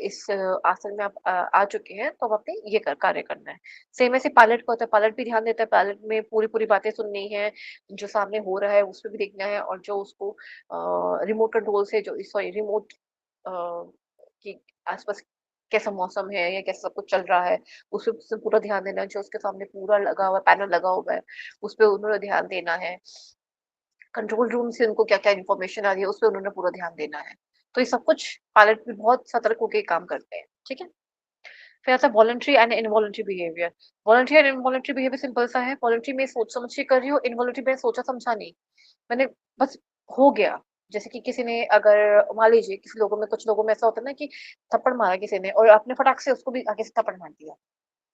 इस आसन में आप आ चुके हैं, तो अब आपने ये कार्य करना है। सेम ऐसे पायलट का होता है, पायलट भी ध्यान देता है, पायलट में पूरी-पूरी बातें सुननी है, जो सामने हो रहा है उस पे भी देखना है, और जो उसको रिमोट कंट्रोल से जो सॉरी रिमोट कि आस-पास कैसा मौसम है या कैसा सब कुछ चल रहा है, उस पे पूरा ध्यान देना है, जो उसके सामने पूरा लगा हुआ पैनल लगा हुआ है, उस पे उन्होंने ध्यान देना है। कंट्रोल रूम से उनको क्या-क्या इन्फॉर्मेशन आ रही है, उस पे उन्होंने पूरा ध्यान देना है। तो ये सब कुछ पायलट भी बहुत सतर्क होके काम करते हैं, ठीक है? फिर आता है voluntary and involuntary behaviour. Voluntary and involuntary behaviour simple सा है। वॉलंटरी में सोच समझ के कर रही हूँ, इनवॉलंटरी में सोचा समझा नहीं, मैंने बस हो गया। जैसे कि किसी ने अगर मान लीजिए किसी लोगों में कुछ लोगों में ऐसा होता है ना कि थप्पड़ मारा किसी ने और आपने फटाक से उसको भी आगे से थप्पड़ मार दिया,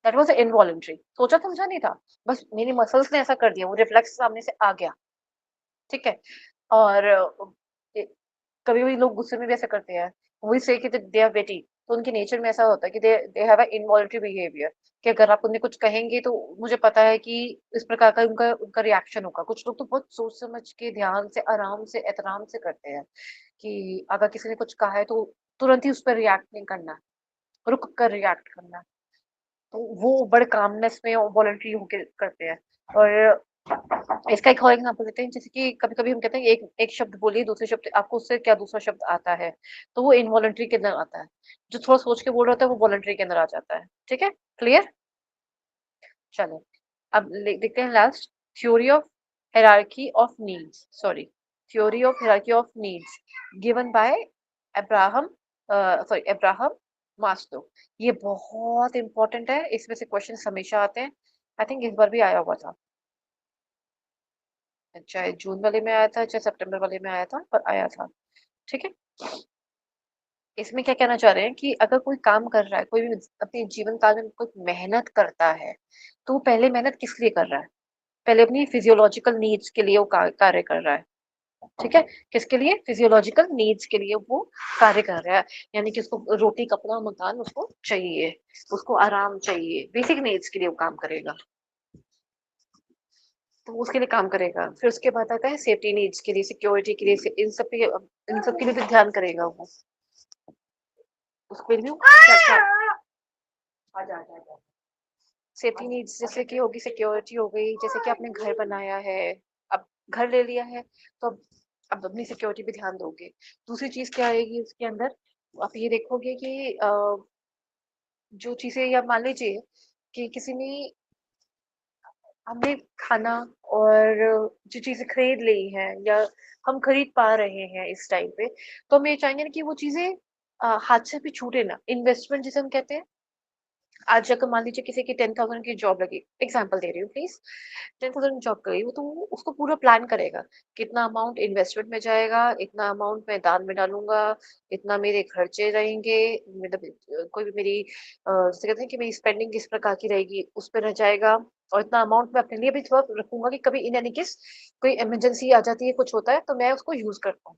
दैट वाज इनवॉलंटरी, सोचा समझा नहीं था, बस मेरी मसल्स ने ऐसा कर दिया, वो रिफ्लेक्स सामने से आ गया। ठीक है। और कभी भी लोग गुस्से में भी ऐसा करते हैं, वही से कि दे आर वेटी, तो उनके नेचर में ऐसा होता है कि they they have a involuntary behaviour, कि अगर आप उन्हें कुछ कहेंगे तो मुझे पता है कि इस प्रकार का उनका उनका रिएक्शन होगा। कुछ लोग तो बहुत सोच समझ के ध्यान से आराम से एहतराम से करते हैं कि अगर किसी ने कुछ कहा है तो तुरंत ही उस पर रिएक्ट नहीं करना, रुक कर रिएक्ट करना। तो वो बड़े कामनेस में वॉलंटरी होके करते हैं। और इसका एक और एग्जांपल देते हैं, जैसे कि कभी-कभी हम कहते हैं एक एक शब्द बोलिए, दूसरे शब्द आपको उससे क्या दूसरा शब्द आता है, तो वो इनवॉलंटरी के अंदर आता है। जो थोड़ा सोच के बोल रहा होता है वो वॉलंटरी के अंदर आ जाता है। ठीक है? क्लियर? चलो, अब देखते हैं last, theory of hierarchy of needs, sorry, theory of hierarchy of needs given by Abraham Abraham Maslow. ये बहुत इंपॉर्टेंट है, इसमें से क्वेश्चन हमेशा आते हैं। आई थिंक इस बार भी आया हुआ था, चाहे जून वाले में आया था चाहे सितंबर वाले में आया था, पर आया था। ठीक है। इसमें क्या कहना चाह रहे हैं कि अगर कोई काम कर रहा है, कोई भी अपने जीवन काल में कोई मेहनत करता है, तो वो पहले मेहनत किस लिए कर रहा है? पहले अपनी फिजियोलॉजिकल नीड्स के लिए वो कार्य कर रहा है। ठीक है। किसके लिए? फिजियोलॉजिकल नीड्स के लिए वो कार्य कर रहा है। यानी कि उसको रोटी कपड़ा मकान उसको चाहिए, उसको आराम चाहिए, बेसिक नीड्स के लिए वो काम करेगा, तो वो उसके लिए काम करेगा। फिर उसके बाद आता है सेफ्टी नीड्स के लिए, सिक्योरिटी के लिए, इन सब के लिए भी ध्यान करेगा वो। उसके लिए क्या क्या आजा आजा आजा। सेफ्टी नीड्स जैसे कि होगी, सिक्योरिटी हो गई, जैसे कि आपने घर बनाया है, अब घर ले लिया है, तो अब अपनी सिक्योरिटी पे ध्यान दोगे। दूसरी चीज क्या आएगी उसके अंदर? आप ये देखोगे कि जो चीजें, या मान लीजिए कि किसी ने हमने खाना और जो चीजें खरीद ली है या हम खरीद पा रहे हैं इस टाइम पे, तो हम ये चाहेंगे ना कि वो चीजें हाथ से भी छूटे ना। इन्वेस्टमेंट जिसे हम कहते हैं, आज अगर मान लीजिए किसी की 10,000 की जॉब लगी, एग्जांपल दे रही हूँ प्लीज, 10,000 जॉब गई वो, तो वो उसको पूरा प्लान करेगा, कितना अमाउंट इन्वेस्टमेंट में जाएगा, इतना अमाउंट मैं दान में डालूंगा, इतना मेरे खर्चे रहेंगे, मतलब कोई भी मेरी जैसे कहते हैं कि मेरी स्पेंडिंग किस प्रकार की रहेगी उस पर रह जाएगा, और इतना अमाउंट मैं अपने लिए भी थोड़ा रखूंगा कि कभी इन यानी किस कोई इमरजेंसी आ जाती है, कुछ होता है तो मैं उसको यूज कर पाऊँ।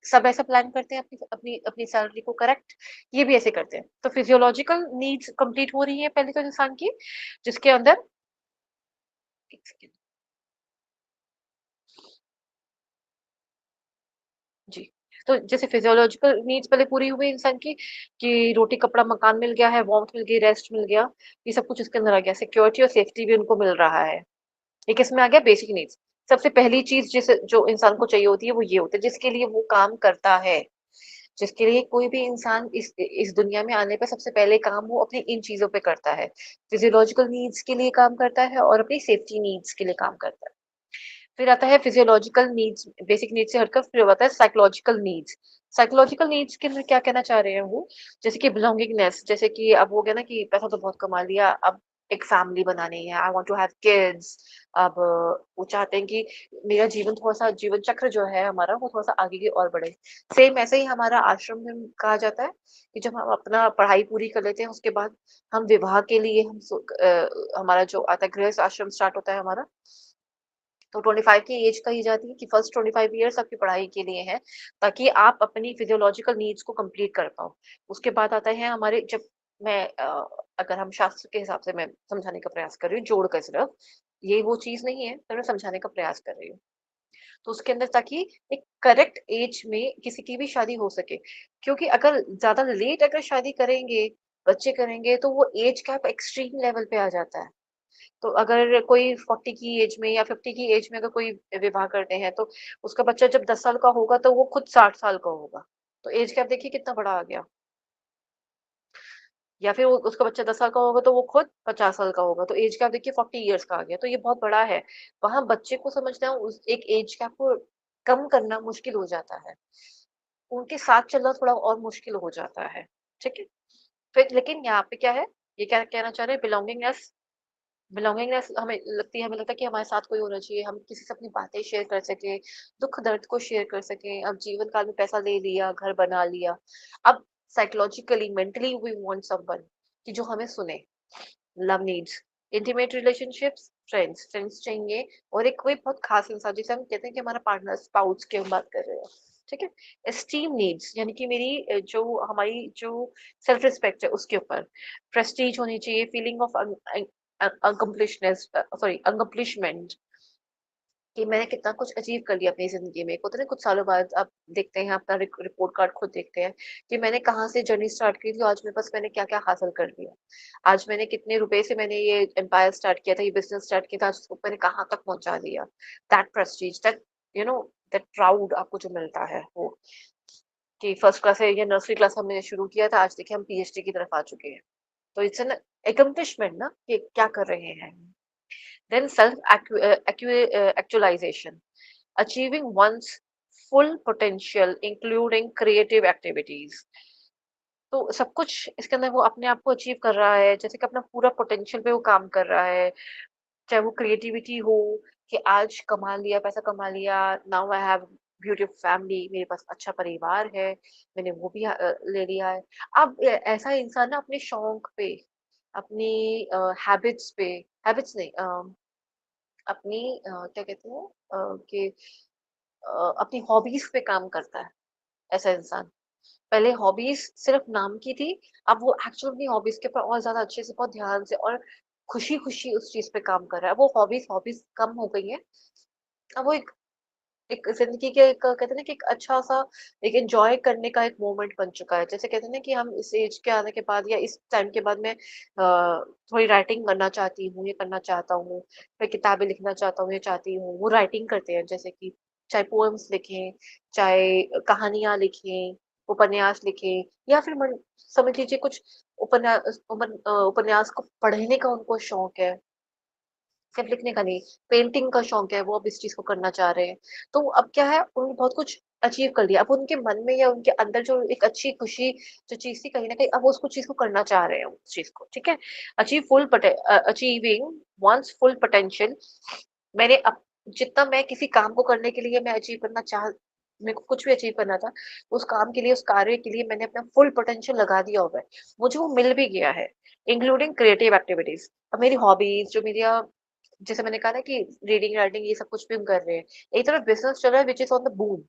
सब ऐसा प्लान करते हैं अपनी अपनी अपनी सैलरी को, करेक्ट? ये भी ऐसे करते हैं। तो फिजियोलॉजिकल नीड्स कंप्लीट हो रही है पहले तो इंसान की, जिसके अंदर एक सेकंड जी, तो जैसे फिजियोलॉजिकल नीड्स पहले पूरी हुई इंसान की, कि रोटी कपड़ा मकान मिल गया है, वार्मथ मिल गई, रेस्ट मिल गया, ये सब कुछ इसके अंदर आ गया, सिक्योरिटी और सेफ्टी भी उनको मिल रहा है। ये किसमें आ गया? Basic needs. सबसे पहली चीज जिस जो इंसान को चाहिए होती है वो ये होती है, जिसके लिए वो काम करता है, जिसके लिए कोई भी इंसान इस दुनिया में आने पे सबसे पहले काम वो अपनी इन चीजों पे करता है। फिजियोलॉजिकल नीड्स के लिए काम करता है और अपनी सेफ्टी नीड्स के लिए काम करता है। फिर आता है फिजियोलॉजिकल नीड्स, बेसिक नीड्स से हटकर फिर आता है साइकोलॉजिकल नीड्स। साइकोलॉजिकल नीड्स के अंदर क्या कहना चाह रहे हैं वो? जैसे कि बिलोंगिंगनेस, जैसे कि अब हो गया ना कि पैसा तो बहुत कमा लिया, अब एक फैमिली बनानी है, I want to have kids. अब वो चाहते हैं कि मेरा जीवन थोड़ा सा, जीवन चक्र जो है हमारा वो थोड़ा सा आगे की ओर बढ़े। सेम ऐसे ही हमारा आश्रम में कहा जाता है कि जब हम अपना पढ़ाई पूरी कर लेते हैं उसके बाद हम विवाह के लिए हमारा जो आता है गृहस्थ आश्रम स्टार्ट होता है हमारा, तो 25 की एज कही जाती है कि फर्स्ट 25 इयर्स आपकी पढ़ाई के लिए है, ताकि आप अपनी फिजियोलॉजिकल नीड्स को कंप्लीट कर पाओ। उसके बाद आता है हमारे जब मैं अगर हम शास्त्र के हिसाब से मैं समझाने का प्रयास कर रही हूँ, जोड़ कर सिर्फ, ये वो चीज़ नहीं है, पर मैं समझाने का प्रयास कर रही हूँ। तो उसके अंदर ताकि एक करेक्ट एज में किसी की भी शादी हो सके। क्योंकि अगर ज़्यादा लेट अगर शादी करेंगे, बच्चे करेंगे, तो वो एज गैप एक्सट्रीम लेवल पे आ जाता है। तो अगर कोई 40 की एज में या 50 की एज में अगर कोई विवाह करते हैं, तो उसका बच्चा जब 10 साल का होगा तो वो खुद 60 साल का होगा। तो एज गैप देखिए कितना बड़ा आ गया। या फिर वो उसका बच्चा 10 साल का होगा तो वो खुद 50 साल का होगा। तो एज गैप देखिए 40 इयर्स का आ गया। तो ये बहुत बड़ा है। वहाँ बच्चे को समझना, उस एक एज गैप को कम करना मुश्किल हो जाता है। उनके साथ चलना थोड़ा और मुश्किल हो जाता है। ठीक है? फिर लेकिन यहाँ पे क्या है? ये क्या कहना चाह रहे हैं? बिलोंगिंगनेस। बिलोंगिंगनेस हमें लगता है कि हमारे साथ कोई होना चाहिए, हम किसी से अपनी बातें शेयर कर सकें, दुख दर्द को शेयर कर सकें। अब जीवन काल में पैसा ले लिया, घर बना लिया, अब psychologically mentally we want someone कि जो हमें सुने। Love needs, intimate relationships, friends चाहिए, और एक कोई बहुत खास इंसान जिसे हम कहते हैं कि हमारा पार्टनर, स्पाउस की हम बात कर रहे हैं। ठीक है। एस्टीम नीड्स यानी कि मेरी जो हमारी जो सेल्फ रिस्पेक्ट है उसके ऊपर। प्रेस्टीज होनी चाहिए, फीलिंग ऑफ अकम्प्लिशनेस, सॉरी अकम्प्लिशमेंट, कि मैंने कितना कुछ अचीव कर लिया अपनी जिंदगी में। होता है ना, कुछ सालों बाद आप देखते हैं, अपना रिपोर्ट कार्ड खुद देखते हैं कि मैंने कहाँ से जर्नी स्टार्ट की थी, आज मेरे पास मैंने क्या क्या हासिल कर लिया। आज मैंने कितने रुपए से मैंने ये एम्पायर स्टार्ट किया था, ये बिजनेस स्टार्ट किया था, आज उसको मैंने कहाँ तक पहुंचा दिया। That Prestige, that you know that proud आपको जो मिलता है वो, कि फर्स्ट क्लास से या नर्सरी क्लास हमने शुरू किया था, आज देखिए हम पीएचडी की तरफ आ चुके हैं। तो इट्स एन एकम्प्लिशमेंट ना, कि क्या कर रहे हैं। Then self actualization, achieving one's full potential, including creative activities. तो सब कुछ इसके अंदर वो अपने आप को अचीव कर रहा है, जैसे कि अपना पूरा पोटेंशियल पे वो काम कर रहा है। चाहे वो क्रिएटिविटी हो, कि आज कमा लिया, पैसा कमा लिया, now I have beautiful family, मेरे पास अच्छा परिवार है, मैंने वो भी ले लिया है। अब ऐसा इंसान ना अपने शौक पे, अपनी हैबिट्स पे, हैबिट्स नहीं, अपनी क्या कहते हैं, कि अपनी हॉबीज पे काम करता है ऐसा इंसान। पहले हॉबीज सिर्फ नाम की थी, अब वो एक्चुअल अपनी हॉबीज के ऊपर और ज्यादा अच्छे से, बहुत ध्यान से और खुशी खुशी उस चीज पे काम कर रहा है। वो हॉबीज हॉबीज कम हो गई है। अब वो एक एक जिंदगी के एक कहते हैं ना कि एक अच्छा सा एक एंजॉय करने का एक मोमेंट बन चुका है। जैसे कहते हैं ना कि हम इस एज के आने के बाद या इस टाइम के बाद मैं थोड़ी राइटिंग करना चाहती हूँ, ये करना चाहता हूँ, मैं किताबें लिखना चाहता हूँ, ये चाहती हूँ, वो राइटिंग करते हैं। जैसे कि चाहे पोएम्स लिखें, चाहे कहानियां लिखें, उपन्यास लिखें, या फिर समझ लीजिए कुछ उपन्यास को पढ़ने का उनको शौक है, सिर्फ लिखने का नहीं, पेंटिंग का शौक है, वो अब इस चीज़ को करना चाह रहे हैं। तो अब क्या है, उन्होंने बहुत कुछ अचीव कर लिया। अब उनके मन में या उनके अंदर जो एक अच्छी खुशी जो चीज़ थी, कहीं न कहीं अब वो उसको चीज़ को करना चाह रहे हैं उस चीज़ को, ठीक है? Achieving one's full potential. मैंने अप जितना मैं किसी काम को करने के लिए मैं अचीव करना चाह मेरे को कुछ भी अचीव करना था, उस काम के लिए, उस कार्य के लिए मैंने अपना फुल पोटेंशियल लगा दिया हुआ है। मुझे वो मिल भी गया है, इंक्लूडिंग क्रिएटिव एक्टिविटीज़। अब मेरी हॉबीज़ जो मेरी जैसे मैंने कहा ना कि रीडिंग राइटिंग ये सब कुछ भी हम कर रहे हैं। एक तरफ बिजनेस चल रहा है, which is on the boom.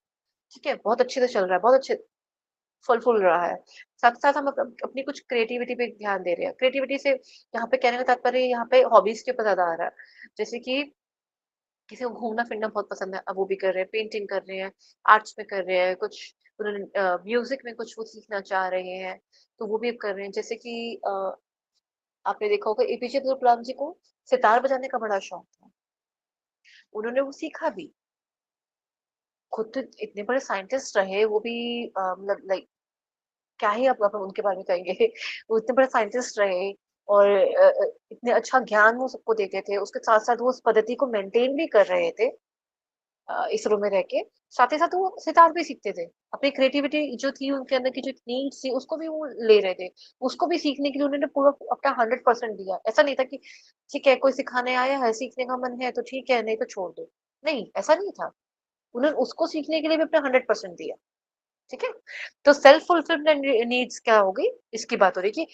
ठीक है, बहुत अच्छे से चल रहा है, बहुत अच्छे फल फूल रहा है। साथ साथ हम अपनी कुछ क्रिएटिविटी पे ध्यान दे रहे हैं। क्रिएटिविटी से यहाँ पे कहने का तात्पर्य यहाँ पे हॉबीज के ऊपर ज्यादा आ रहा है। जैसे कि किसी को घूमना फिरना बहुत पसंद है, अब वो भी कर रहे हैं, पेंटिंग कर रहे हैं, आर्ट्स में कर रहे हैं, कुछ उन्होंने म्यूजिक में कुछ वो सीखना चाह रहे हैं, तो वो भी अब कर रहे हैं। जैसे कि आपने देखा होगा एपीजे अब्दुल कलाम जी को सितार बजाने का बड़ा शौक था, उन्होंने वो सीखा भी। खुद तो इतने बड़े साइंटिस्ट रहे वो भी, मतलब लाइक क्या ही आप उनके बारे में कहेंगे। वो इतने बड़े साइंटिस्ट रहे, और इतने अच्छा ज्ञान वो सबको देते थे, उसके साथ साथ वो उस पद्धति को मेंटेन भी कर रहे थे, इसरो में रह के। साथ ही साथ वो सितार भी सीखते थे। अपनी क्रिएटिविटी जो थी उनके अंदर की, जो नीड्स थी, उसको भी वो ले रहे थे। उसको भी सीखने के लिए उन्होंने पूरा अपना 100% दिया। ऐसा नहीं था कि ठीक है कोई सिखाने आया है, सीखने का मन है तो ठीक है, नहीं तो छोड़ दो। नहीं, ऐसा नहीं था। उन्होंने उसको सीखने के लिए भी अपना 100% दिया। ठीक है। तो सेल्फ फुलफिलमेंट नीड्स क्या हो गई, इसकी बात हो रही कि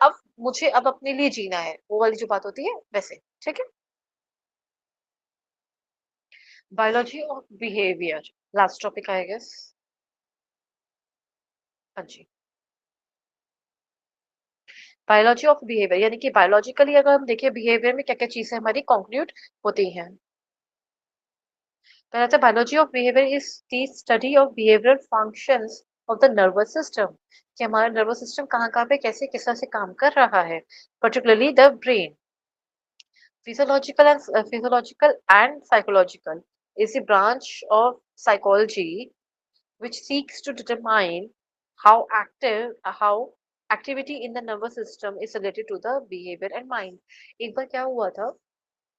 अब मुझे अब अपने लिए जीना है, वो वाली जो बात होती है वैसे। ठीक है। Biology of behaviour, last topic I guess. हाँ जी। बायोलॉजी ऑफ बिहेवियर यानी कि बायोलॉजिकली अगर हम देखें बिहेवियर में क्या क्या चीजें हमारी कंक्लूड होती हैं। पहला था biology of behaviour is the study of behavioural functions of the nervous system, कि हमारा नर्वस सिस्टम कहाँ कहाँ पे कैसे किस तरह से काम कर रहा है, particularly the brain. Physiological and psychological is a branch of psychology which seeks to determine how activity in the nervous system is related to the behavior and mind. एक बार क्या हुआ था,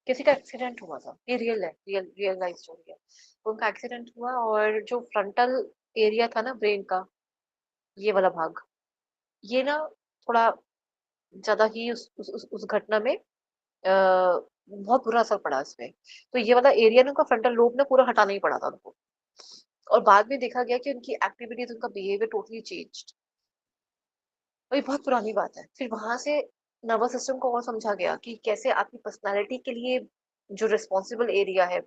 किसी का एक्सीडेंट हुआ था, ये रियल है, रियल लाइफ स्टोरी है। उनका एक्सीडेंट हुआ, और जो फ्रंटल एरिया था ना ब्रेन का, ये वाला भाग, ये ना थोड़ा ज़्यादा ही उस घटना में बहुत बुरा असर पड़ा इसमें। तो ये वाला एरिया ना उनका फ्रंटल लोब ना पूरा हटाना ही पड़ा था उनको। और बाद में देखा गया कि उनकी एक्टिविटीज़, उनका बिहेवियर टोटली चेंज्ड। और ये बहुत पुरानी बात है। फिर वहाँ से नर्वस सिस्टम को और समझा गया कि कैसे आपकी पर्सनैलिटी के लिए जो रिस्पॉन्सिबल एरिया है,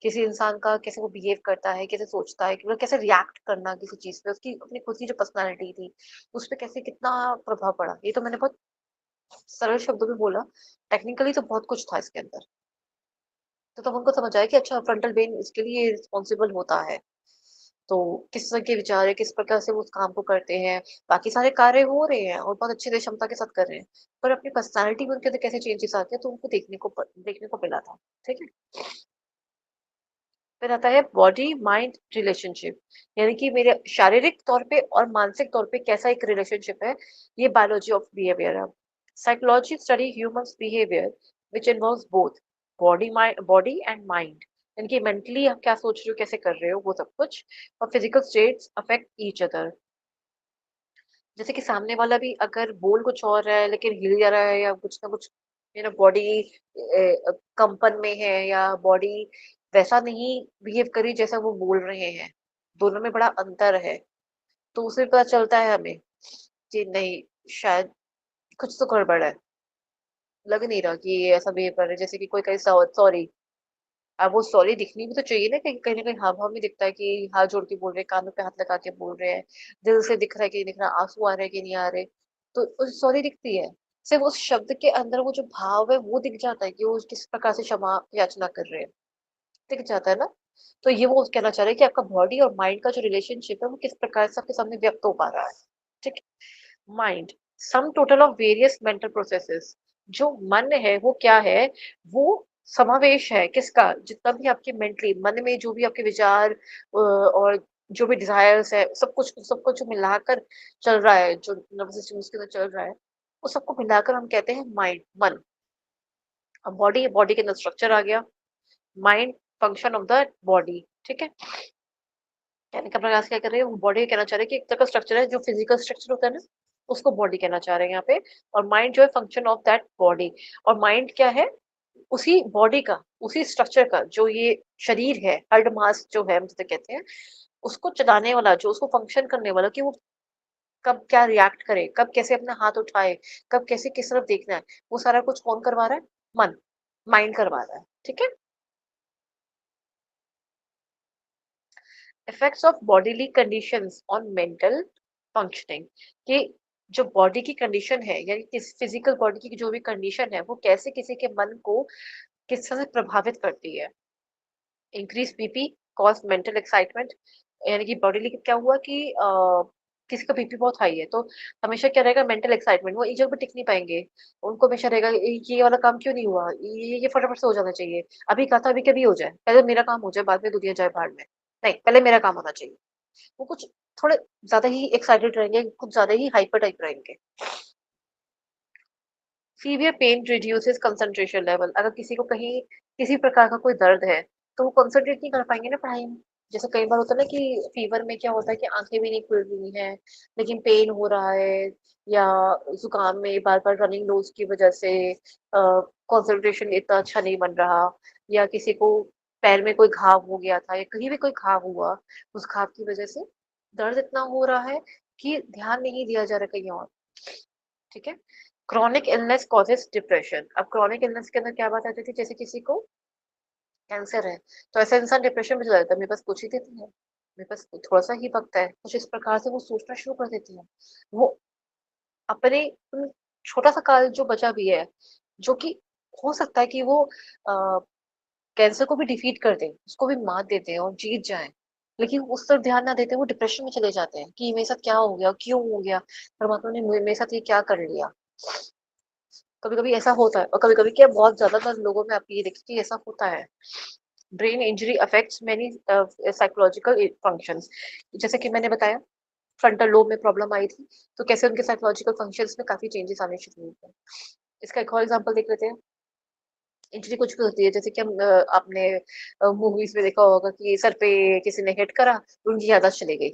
किसी इंसान का कैसे वो बिहेव करता है, कैसे सोचता है, कि मतलब कैसे रिएक्ट करना किसी चीज़ पे, उसकी अपनी खुद की जो पर्सनैलिटी थी, उस पे कैसे कितना प्रभाव पड़ा। ये तो मैंने बहुत सरल शब्दों में बोला, टेक्निकली तो बहुत कुछ था इसके अंदर। तो तब उनको समझ आया कि अच्छा फ्रंटल ब्रेन इसके लिए रिस्पॉन्सिबल होता है। तो किस तरह के विचार है, किस प्रकार से वो उस काम को करते हैं, बाकी सारे कार्य हो रहे हैं और बहुत अच्छी क्षमता के साथ कर रहे हैं। पर अपनी पर्सनैलिटी में उनके अंदर कैसे चेंजेस आते हैं, तो उनको देखने को मिला था। ठीक है? फिर आता है बॉडी माइंड रिलेशनशिप, यानी कि मेरे शारीरिक तौर पे और मानसिक तौर पे कैसा एक रिलेशनशिप है, ये बायोलॉजी ऑफ बिहेवियर है। Psychology study humans behaviour which involves both body and mind, यानी कि मेंटली आप क्या सोच रहे हो, कैसे कर रहे हो, वो सब कुछ, और physical states affect each other. जैसे कि सामने वाला भी अगर बोल कुछ और रहा है लेकिन हिल जा रहा है, या कुछ ना कुछ बॉडी कंपन में है, या बॉडी वैसा नहीं बिहेव करी जैसा वो बोल रहे हैं, दोनों में बड़ा अंतर है। तो उससे पता चलता है हमें कि नहीं, शायद कुछ तो गड़बड़ है। लग नहीं रहा कि ये ऐसा बिहेव कर रहे हैं जैसे कि कोई कहे सॉरी। अब वो सॉरी दिखनी भी तो चाहिए ना, कहीं कहीं ना कहीं हाव भाव में दिखता है कि हाथ जोड़ के बोल रहे हैं, कानों पे हाथ लगा के बोल रहे हैं, दिल से दिख रहा है कि नहीं दिख रहा, आंसू आ रहे हैं कि नहीं आ रहे। तो सॉरी दिखती है। सिर्फ उस शब्द के अंदर वो जो भाव है वो दिख जाता है कि वो किस प्रकार से क्षमा याचना कर रहे हैं, दिख जाता है ना। तो ये वो कहना चाह रहे हैं कि आपका बॉडी और माइंड का जो रिलेशनशिप है वो किस प्रकार से आपके सामने व्यक्त हो पा रहा है। ठीक है? Mind sum total of various mental processes. जो मन है वो क्या है, वो समावेश है किसका, जितना भी आपके मेंटली मन में जो भी आपके विचार और जो भी डिजायर्स है, सब कुछ जो मिलाकर चल रहा है, जो नर्वस सिस्टम उसके अंदर चल रहा है, वो सबको मिलाकर हम कहते हैं माइंड, मन। अब बॉडी के अंदर स्ट्रक्चर आ गया, mind function of the body. ठीक है? कहने का प्रयास क्या कर रहे हैं, वो बॉडी कहना चाह रहे हैं कि एक तरह का स्ट्रक्चर है, जो फिजिकल स्ट्रक्चर होता है ना, उसको बॉडी कहना चाह रहे हैं यहाँ पे। और माइंड जो है फंक्शन ऑफ दैट बॉडी। और माइंड क्या है, उसी बॉडी का, उसी स्ट्रक्चर का, जो ये शरीर है, हड्ड मास जो है हम जिसे कहते हैं, उसको चलाने वाला, जो उसको फंक्शन करने वाला, कि वो कब क्या रिएक्ट करे, कब कैसे अपना हाथ उठाए, कब कैसे किस तरफ देखना है, वो सारा कुछ कौन करवा रहा है, मन, माइंड करवा रहा है। ठीक है? Effects of bodily conditions on mental functioning, कि जो बॉडी की कंडीशन है, यानी किस फिजिकल बॉडी की जो भी कंडीशन है, वो कैसे किसी के मन को किस तरह से प्रभावित करती है। Increase BP cause mental excitement, यानी कि बॉडीली क्या हुआ कि किसी का बीपी बहुत हाई है, तो हमेशा क्या रहेगा, मेंटल एक्साइटमेंट, वो एक जगह पे टिक नहीं पाएंगे। उनको हमेशा रहेगा ये वाला काम क्यों नहीं हुआ, ये फटाफट से हो जाना चाहिए, अभी कहा था अभी कभी हो जाए, पहले मेरा काम हो जाए, बाद में दुनिया जाए भाड़ में, नहीं पहले मेरा काम होना चाहिए। वो कुछ थोड़े ज़्यादा ही एक्साइटेड रहेंगे, कुछ ज़्यादा ही हाइपर टाइप रहेंगे। Severe pain reduces concentration level, अगर किसी को कहीं किसी प्रकार का कोई दर्द है, तो वो कंसंट्रेट नहीं कर पाएंगे ना पढ़ाई में। जैसे कई बार होता है ना कि फीवर में क्या होता है कि आंखें भी नहीं खुल रही हैं, लेकिन पेन हो रहा है, या जुकाम में बार बार रनिंग नोज की वजह से कंसंट्रेशन इतना अच्छा नहीं बन रहा, या किसी को पैर में कोई घाव हो गया था, या कहीं भी कोई घाव हुआ, उस घाव की वजह से दर्द इतना हो रहा है कि ध्यान नहीं दिया जा रहा कहीं और। ठीक है? Chronic illness causes depression. अब क्रॉनिक इलनेस के अंदर क्या बात आती थी, जैसे किसी को कैंसर है, तो ऐसा इंसान डिप्रेशन में चला जाता है, मेरे पास कुछ ही देती है, मेरे पास थोड़ा सा ही वक्त है, कुछ इस प्रकार से वो सोचना शुरू कर देती है। वो अपने छोटा सा काल जो बचा भी है, जो कि हो सकता है कि वो कैंसर को भी डिफीट कर दें, उसको भी मात देते हैं और जीत जाएं, लेकिन उस तरफ ध्यान ना देते वो डिप्रेशन में चले जाते हैं कि मेरे साथ क्या हो गया, क्यों हो गया, परमात्मा ने मेरे साथ ये क्या कर लिया। कभी-कभी ऐसा होता है, और कभी-कभी क्या, बहुत ज़्यादातर लोगों में आप ये देखिए कि ऐसा होता है। Brain injury affects many psychological functions, जैसे कि मैंने बताया फ्रंटल लोब में प्रॉब्लम आई थी, तो कैसे उनके साइकोलॉजिकल फंक्शंस में काफ़ी चेंजेस आने शुरू हुए थे। इसका एक और एग्जांपल देख लेते हैं। इंजरी कुछ भी होती है, जैसे कि आपने मूवीज़ में देखा होगा कि सर पे किसी ने हिट करा, उनकी याददाश्त चली गई।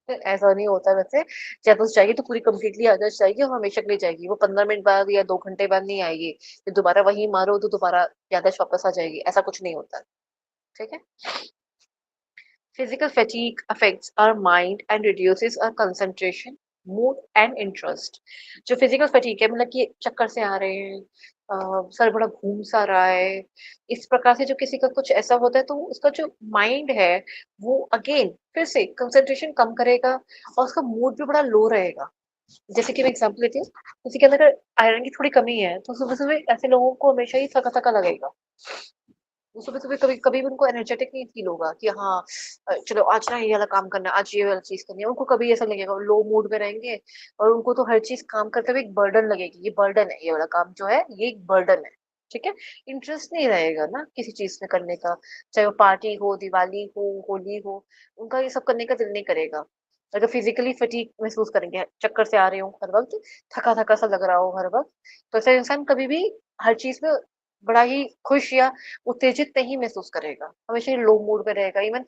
ऐसा नहीं होता वैसे। जब उस जाएगी तो पूरी कंप्लीटली आ जाएगी और हमेशा के लिए जाएगी। वो 15 मिनट बाद या 2 घंटे बाद नहीं आएगी। फिर दोबारा वही मारो तो दोबारा याददाश्त वापस आ जाएगी, ऐसा कुछ नहीं होता। ठीक है। Physical fatigue affects our mind and reduces our concentration, mood and interest. जो physical fatigue है मतलब कि चक्कर से आ रहे हैं, सर बड़ा घूम सा रहा है, इस प्रकार से जो किसी का कुछ ऐसा होता है तो उसका जो माइंड है वो अगेन फिर से कंसंट्रेशन कम करेगा और उसका मूड भी बड़ा लो रहेगा। जैसे कि मैं एग्जांपल लेती हूँ, किसी के अंदर अगर आयरन की थोड़ी कमी है तो सुबह सुबह ऐसे लोगों को हमेशा ही थका थका लगेगा। वो सुबह-सुबह कभी कभी भी उनको एनर्जेटिक नहीं फील होगा कि हाँ, चलो आज ना ये वाला काम करना है, आज ये वाला चीज़ करनी है। उनको कभी ऐसा लगेगा, वो लो मूड में रहेंगे और उनको तो हर चीज़ काम करते हुए एक बर्डन लगेगी। ये बर्डन है, ये वाला काम जो है, ये एक बर्डन है। ठीक है? इंटरेस्ट नहीं रहेगा ना किसी चीज़ में करने का, चाहे वो पार्टी हो, दिवाली हो, होली हो, उनका ये सब करने का दिल नहीं करेगा। अगर फिज़िकली फटीग महसूस करेंगे, चक्कर से आ रहे हो हर वक़्त, थका-थका सा लग रहा हो हर वक़्त, तो ऐसा इंसान कभी भी हर चीज़ में बड़ा ही खुश या उत्तेजित नहीं महसूस करेगा, हमेशा ही लो मूड में रहेगा। इवन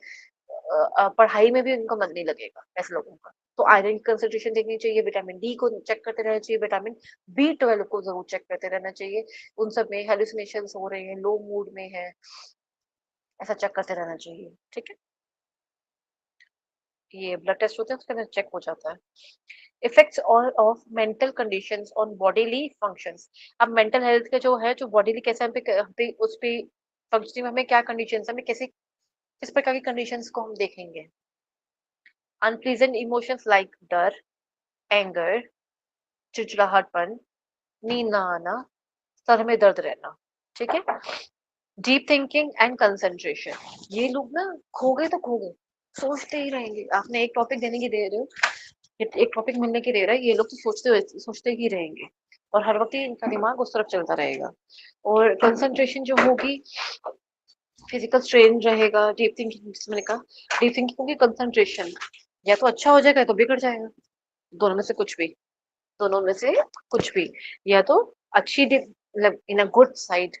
पढ़ाई में भी उनका मन नहीं लगेगा ऐसे लोगों का। तो आयरन की कंसंट्रेशन देखनी चाहिए, विटामिन डी को चेक करते रहना चाहिए, विटामिन बी 12 को जरूर चेक करते रहना चाहिए। उन सब में हेलुसिनेशंस हो रहे हैं, लो मूड में है, ऐसा चेक करते रहना चाहिए। ठीक है। ये ब्लड टेस्ट होते हैं उसके अंदर चेक हो जाता है। इफेक्ट्स और of mental conditions on bodily functions. अब मेंटल हेल्थ के जो है, जो बॉडीली कैसे हम पे उस पे फंक्शनिंग में हमें क्या कंडीशंस, हमें कैसे किस प्रकार की कंडीशंस को हम देखेंगे। अनप्लीजेंट इमोशंस लाइक डर, एंगर, चिड़चिड़ाहटपन, नींद ना आना, सर में दर्द रहना। ठीक है। Deep thinking and concentration. ये लोग ना खो गए तो खो गए, सोचते ही रहेंगे। आपने एक टॉपिक देने की दे रहे हो, एक टॉपिक मिलने की दे रहा है, ये लोग तो सोचते ही रहेंगे और हर वक्त ही इनका दिमाग उस तरफ चलता रहेगा। और कंसंट्रेशन जो होगी, फिजिकल स्ट्रेन रहेगा। डीप थिंकिंग, जिसमें मैंने कहा डीप थिंकिंग होगी, कंसंट्रेशन या तो अच्छा हो जाएगा या तो बिगड़ जाएगा। दोनों में से कुछ भी, दोनों में से कुछ भी। या तो अच्छी मतलब इन अ गुड साइड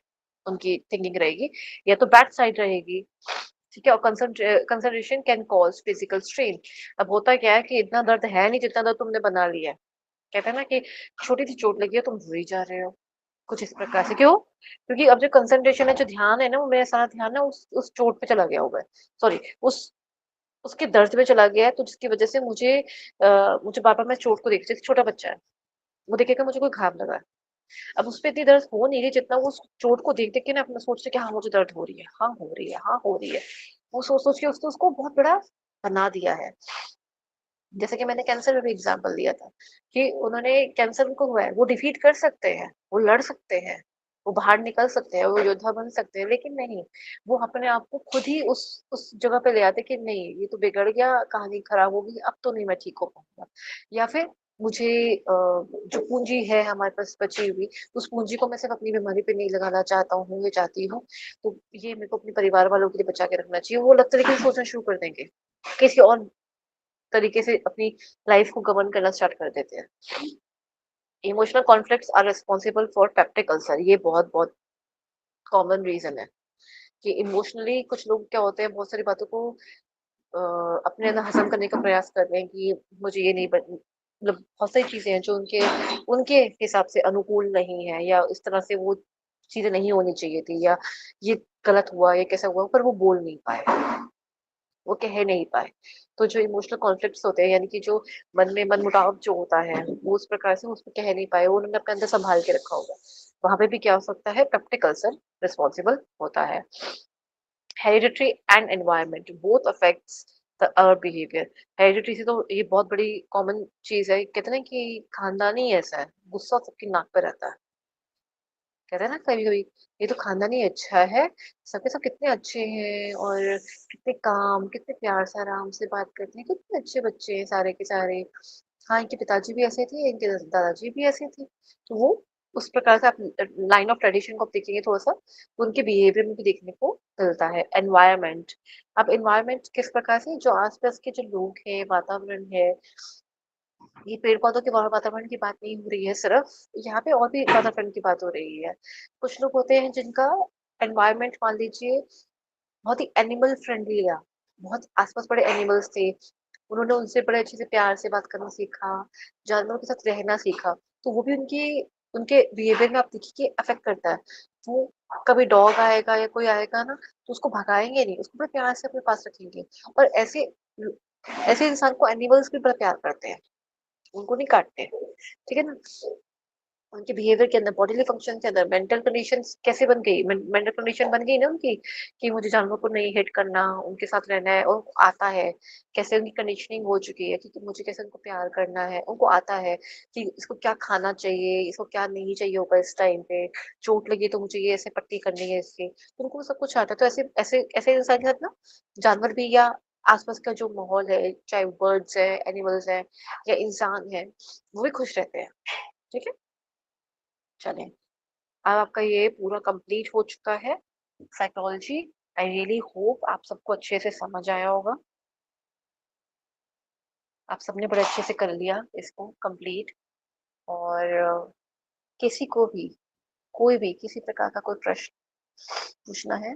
उनकी थिंकिंग रहेगी, या तो बैड साइड रहेगी। ठीक है। और concentration can cause physical strain. अब होता क्या है कि इतना दर्द है नहीं जितना दर्द तुमने बना लिया है। कहते हैं ना कि छोटी सी चोट लगी है, तुम भूल ही जा रहे हो। कुछ इस प्रकार से। क्यों? क्योंकि अब जो कंसंट्रेशन है, जो ध्यान है ना, वो मेरा सारा ध्यान ना उस चोट पे चला गया हुआ है। सॉरी, उस उसके दर्द में चला गया है, तो जिसकी वजह से मुझे बार-बार मैं चोट को देख, जैसे छोटा बच्चा है, वो देखेगा मुझे कोई घाव लगा है। अब उसपे इतनी दर्द हो नहीं रही जितना वो उस चोट को देख-देख के ना अपना सोचता है कि हाँ, मुझे दर्द हो रही है, हाँ, हो रही है, हाँ, हो रही है। वो सोच-सोच के उसको बहुत बड़ा बना दिया है। जैसे कि मैंने कैंसर में भी एग्जांपल दिया था कि उन्होंने कैंसर उनको हुआ है, वो डिफीट कर सकते हैं, वो लड़ सकते हैं, वो बाहर निकल सकते हैं, वो योद्धा बन सकते हैं, लेकिन नहीं, वो अपने आप को खुद ही उस जगह पे ले आते कि नहीं, ये तो बिगड़ गया, कहानी खराब हो गई, अब तो नहीं मैं ठीक हो पाऊंगा। या फिर मुझे जो पूंजी है हमारे पास बची हुई, उस पूंजी को मैं सिर्फ अपनी बीमारी पे नहीं लगाना चाहता हूँ या चाहती हूँ, तो ये मेरे को अपने परिवार वालों के लिए बचा के रखना चाहिए। वो अलग तरीके से सोचना शुरू कर देंगे, किसी और तरीके से अपनी लाइफ को गवर्न करना स्टार्ट कर देते हैं। Emotional conflicts are responsible for peptic ulcer. ये बहुत बहुत कॉमन रीजन है कि इमोशनली कुछ लोग क्या होते हैं, बहुत सारी बातों को अपने अंदर हजम करने का प्रयास कर रहे हैं कि मुझे ये नहीं मतलब बहुत सारी चीजें हैं जो उनके उनके हिसाब से अनुकूल नहीं है, या इस तरह से वो चीजें नहीं होनी चाहिए थी, या ये गलत हुआ या कैसा हुआ, पर वो बोल नहीं पाए, वो कह नहीं पाए। तो जो इमोशनल कॉन्फ्लिक्ट्स होते हैं, यानी कि जो मन में मनमुटाव जो होता है, वो उस प्रकार से उसको कह नहीं पाए, वो उन्होंने अपने अंदर संभाल के रखा होगा। वहां पे भी क्या हो सकता है, पेप्टिक अल्सर रिस्पॉन्सिबल होता है। Hereditary and environment both affects the our behaviour. Hereditary से तो ये बहुत बड़ी कॉमन चीज है, कहते हैं ना कि खानदानी ऐसा है, गुस्सा सबकी नाक पे रहता है। कहते हैं ना कभी कभी, ये तो खानदानी अच्छा है, सबके सब कितने अच्छे हैं और कितने काम, कितने प्यार से आराम से बात करते हैं, कितने अच्छे बच्चे हैं सारे के सारे। हाँ, इनके पिताजी भी ऐसे थे, इनके दादाजी भी ऐसे थे। तो वो उस प्रकार से आप लाइन ऑफ ट्रेडिशन को आप देखेंगे थोड़ा सा, तो उनके बिहेवियर में भी देखने को मिलता है। एनवायरमेंट। अब एनवायरमेंट किस प्रकार से, जो आसपास के जो लोग हैं, वातावरण है, ये पेड़ पौधों के वातावरण की बात नहीं हो रही है सिर्फ, यहाँ पे और भी वातावरण की बात हो रही है। कुछ लोग होते हैं जिनका एनवायरनमेंट मान लीजिए बहुत ही एनिमल फ्रेंडली है, बहुत आसपास बड़े एनिमल्स थे, उन्होंने उनसे बड़े अच्छे से प्यार से बात करना सीखा, जानवरों के साथ रहना सीखा, तो वो भी उनके बिहेवियर में आप देखिए कि अफेक्ट करता है। वो कभी डॉग आएगा या कोई आएगा ना, तो उसको भगाएंगे नहीं, उसको बड़े प्यार से अपने पास रखेंगे। और ऐसे इंसान को एनिमल्स भी बड़ा प्यार करते हैं, उनको नहीं काटते, ठीक है ना। उनके बिहेवियर के अंदर, बॉडीली फंक्शन के अंदर मेंटल कंडीशन कैसे बन गई, मेंटल कंडीशन बन गई ना उनकी, कि मुझे जानवर को नहीं हिट करना, उनके साथ रहना है, और उनको आता है कैसे, उनकी कंडीशनिंग हो चुकी है कि मुझे कैसे उनको प्यार करना है, उनको आता है कि इसको क्या खाना चाहिए, इसको क्या नहीं चाहिए होगा इस टाइम पे, चोट लगी तो मुझे ये ऐसे पट्टी करनी है इसकी, तो उनको सब कुछ आता है। तो ऐसे ऐसे ऐसे इंसान के साथ ना जानवर भी, या आसपास का जो माहौल है, चाहे बर्ड्स है, एनिमल्स है, या इंसान है, वो भी खुश रहते हैं। ठीक है, चलें, अब आपका ये पूरा कंप्लीट हो चुका है साइकोलॉजी। आई रियली होप आप सबको अच्छे से समझ आया होगा, आप सबने बड़े अच्छे से कर लिया इसको कंप्लीट। और किसी को भी, कोई भी किसी प्रकार का कोई प्रश्न पूछना है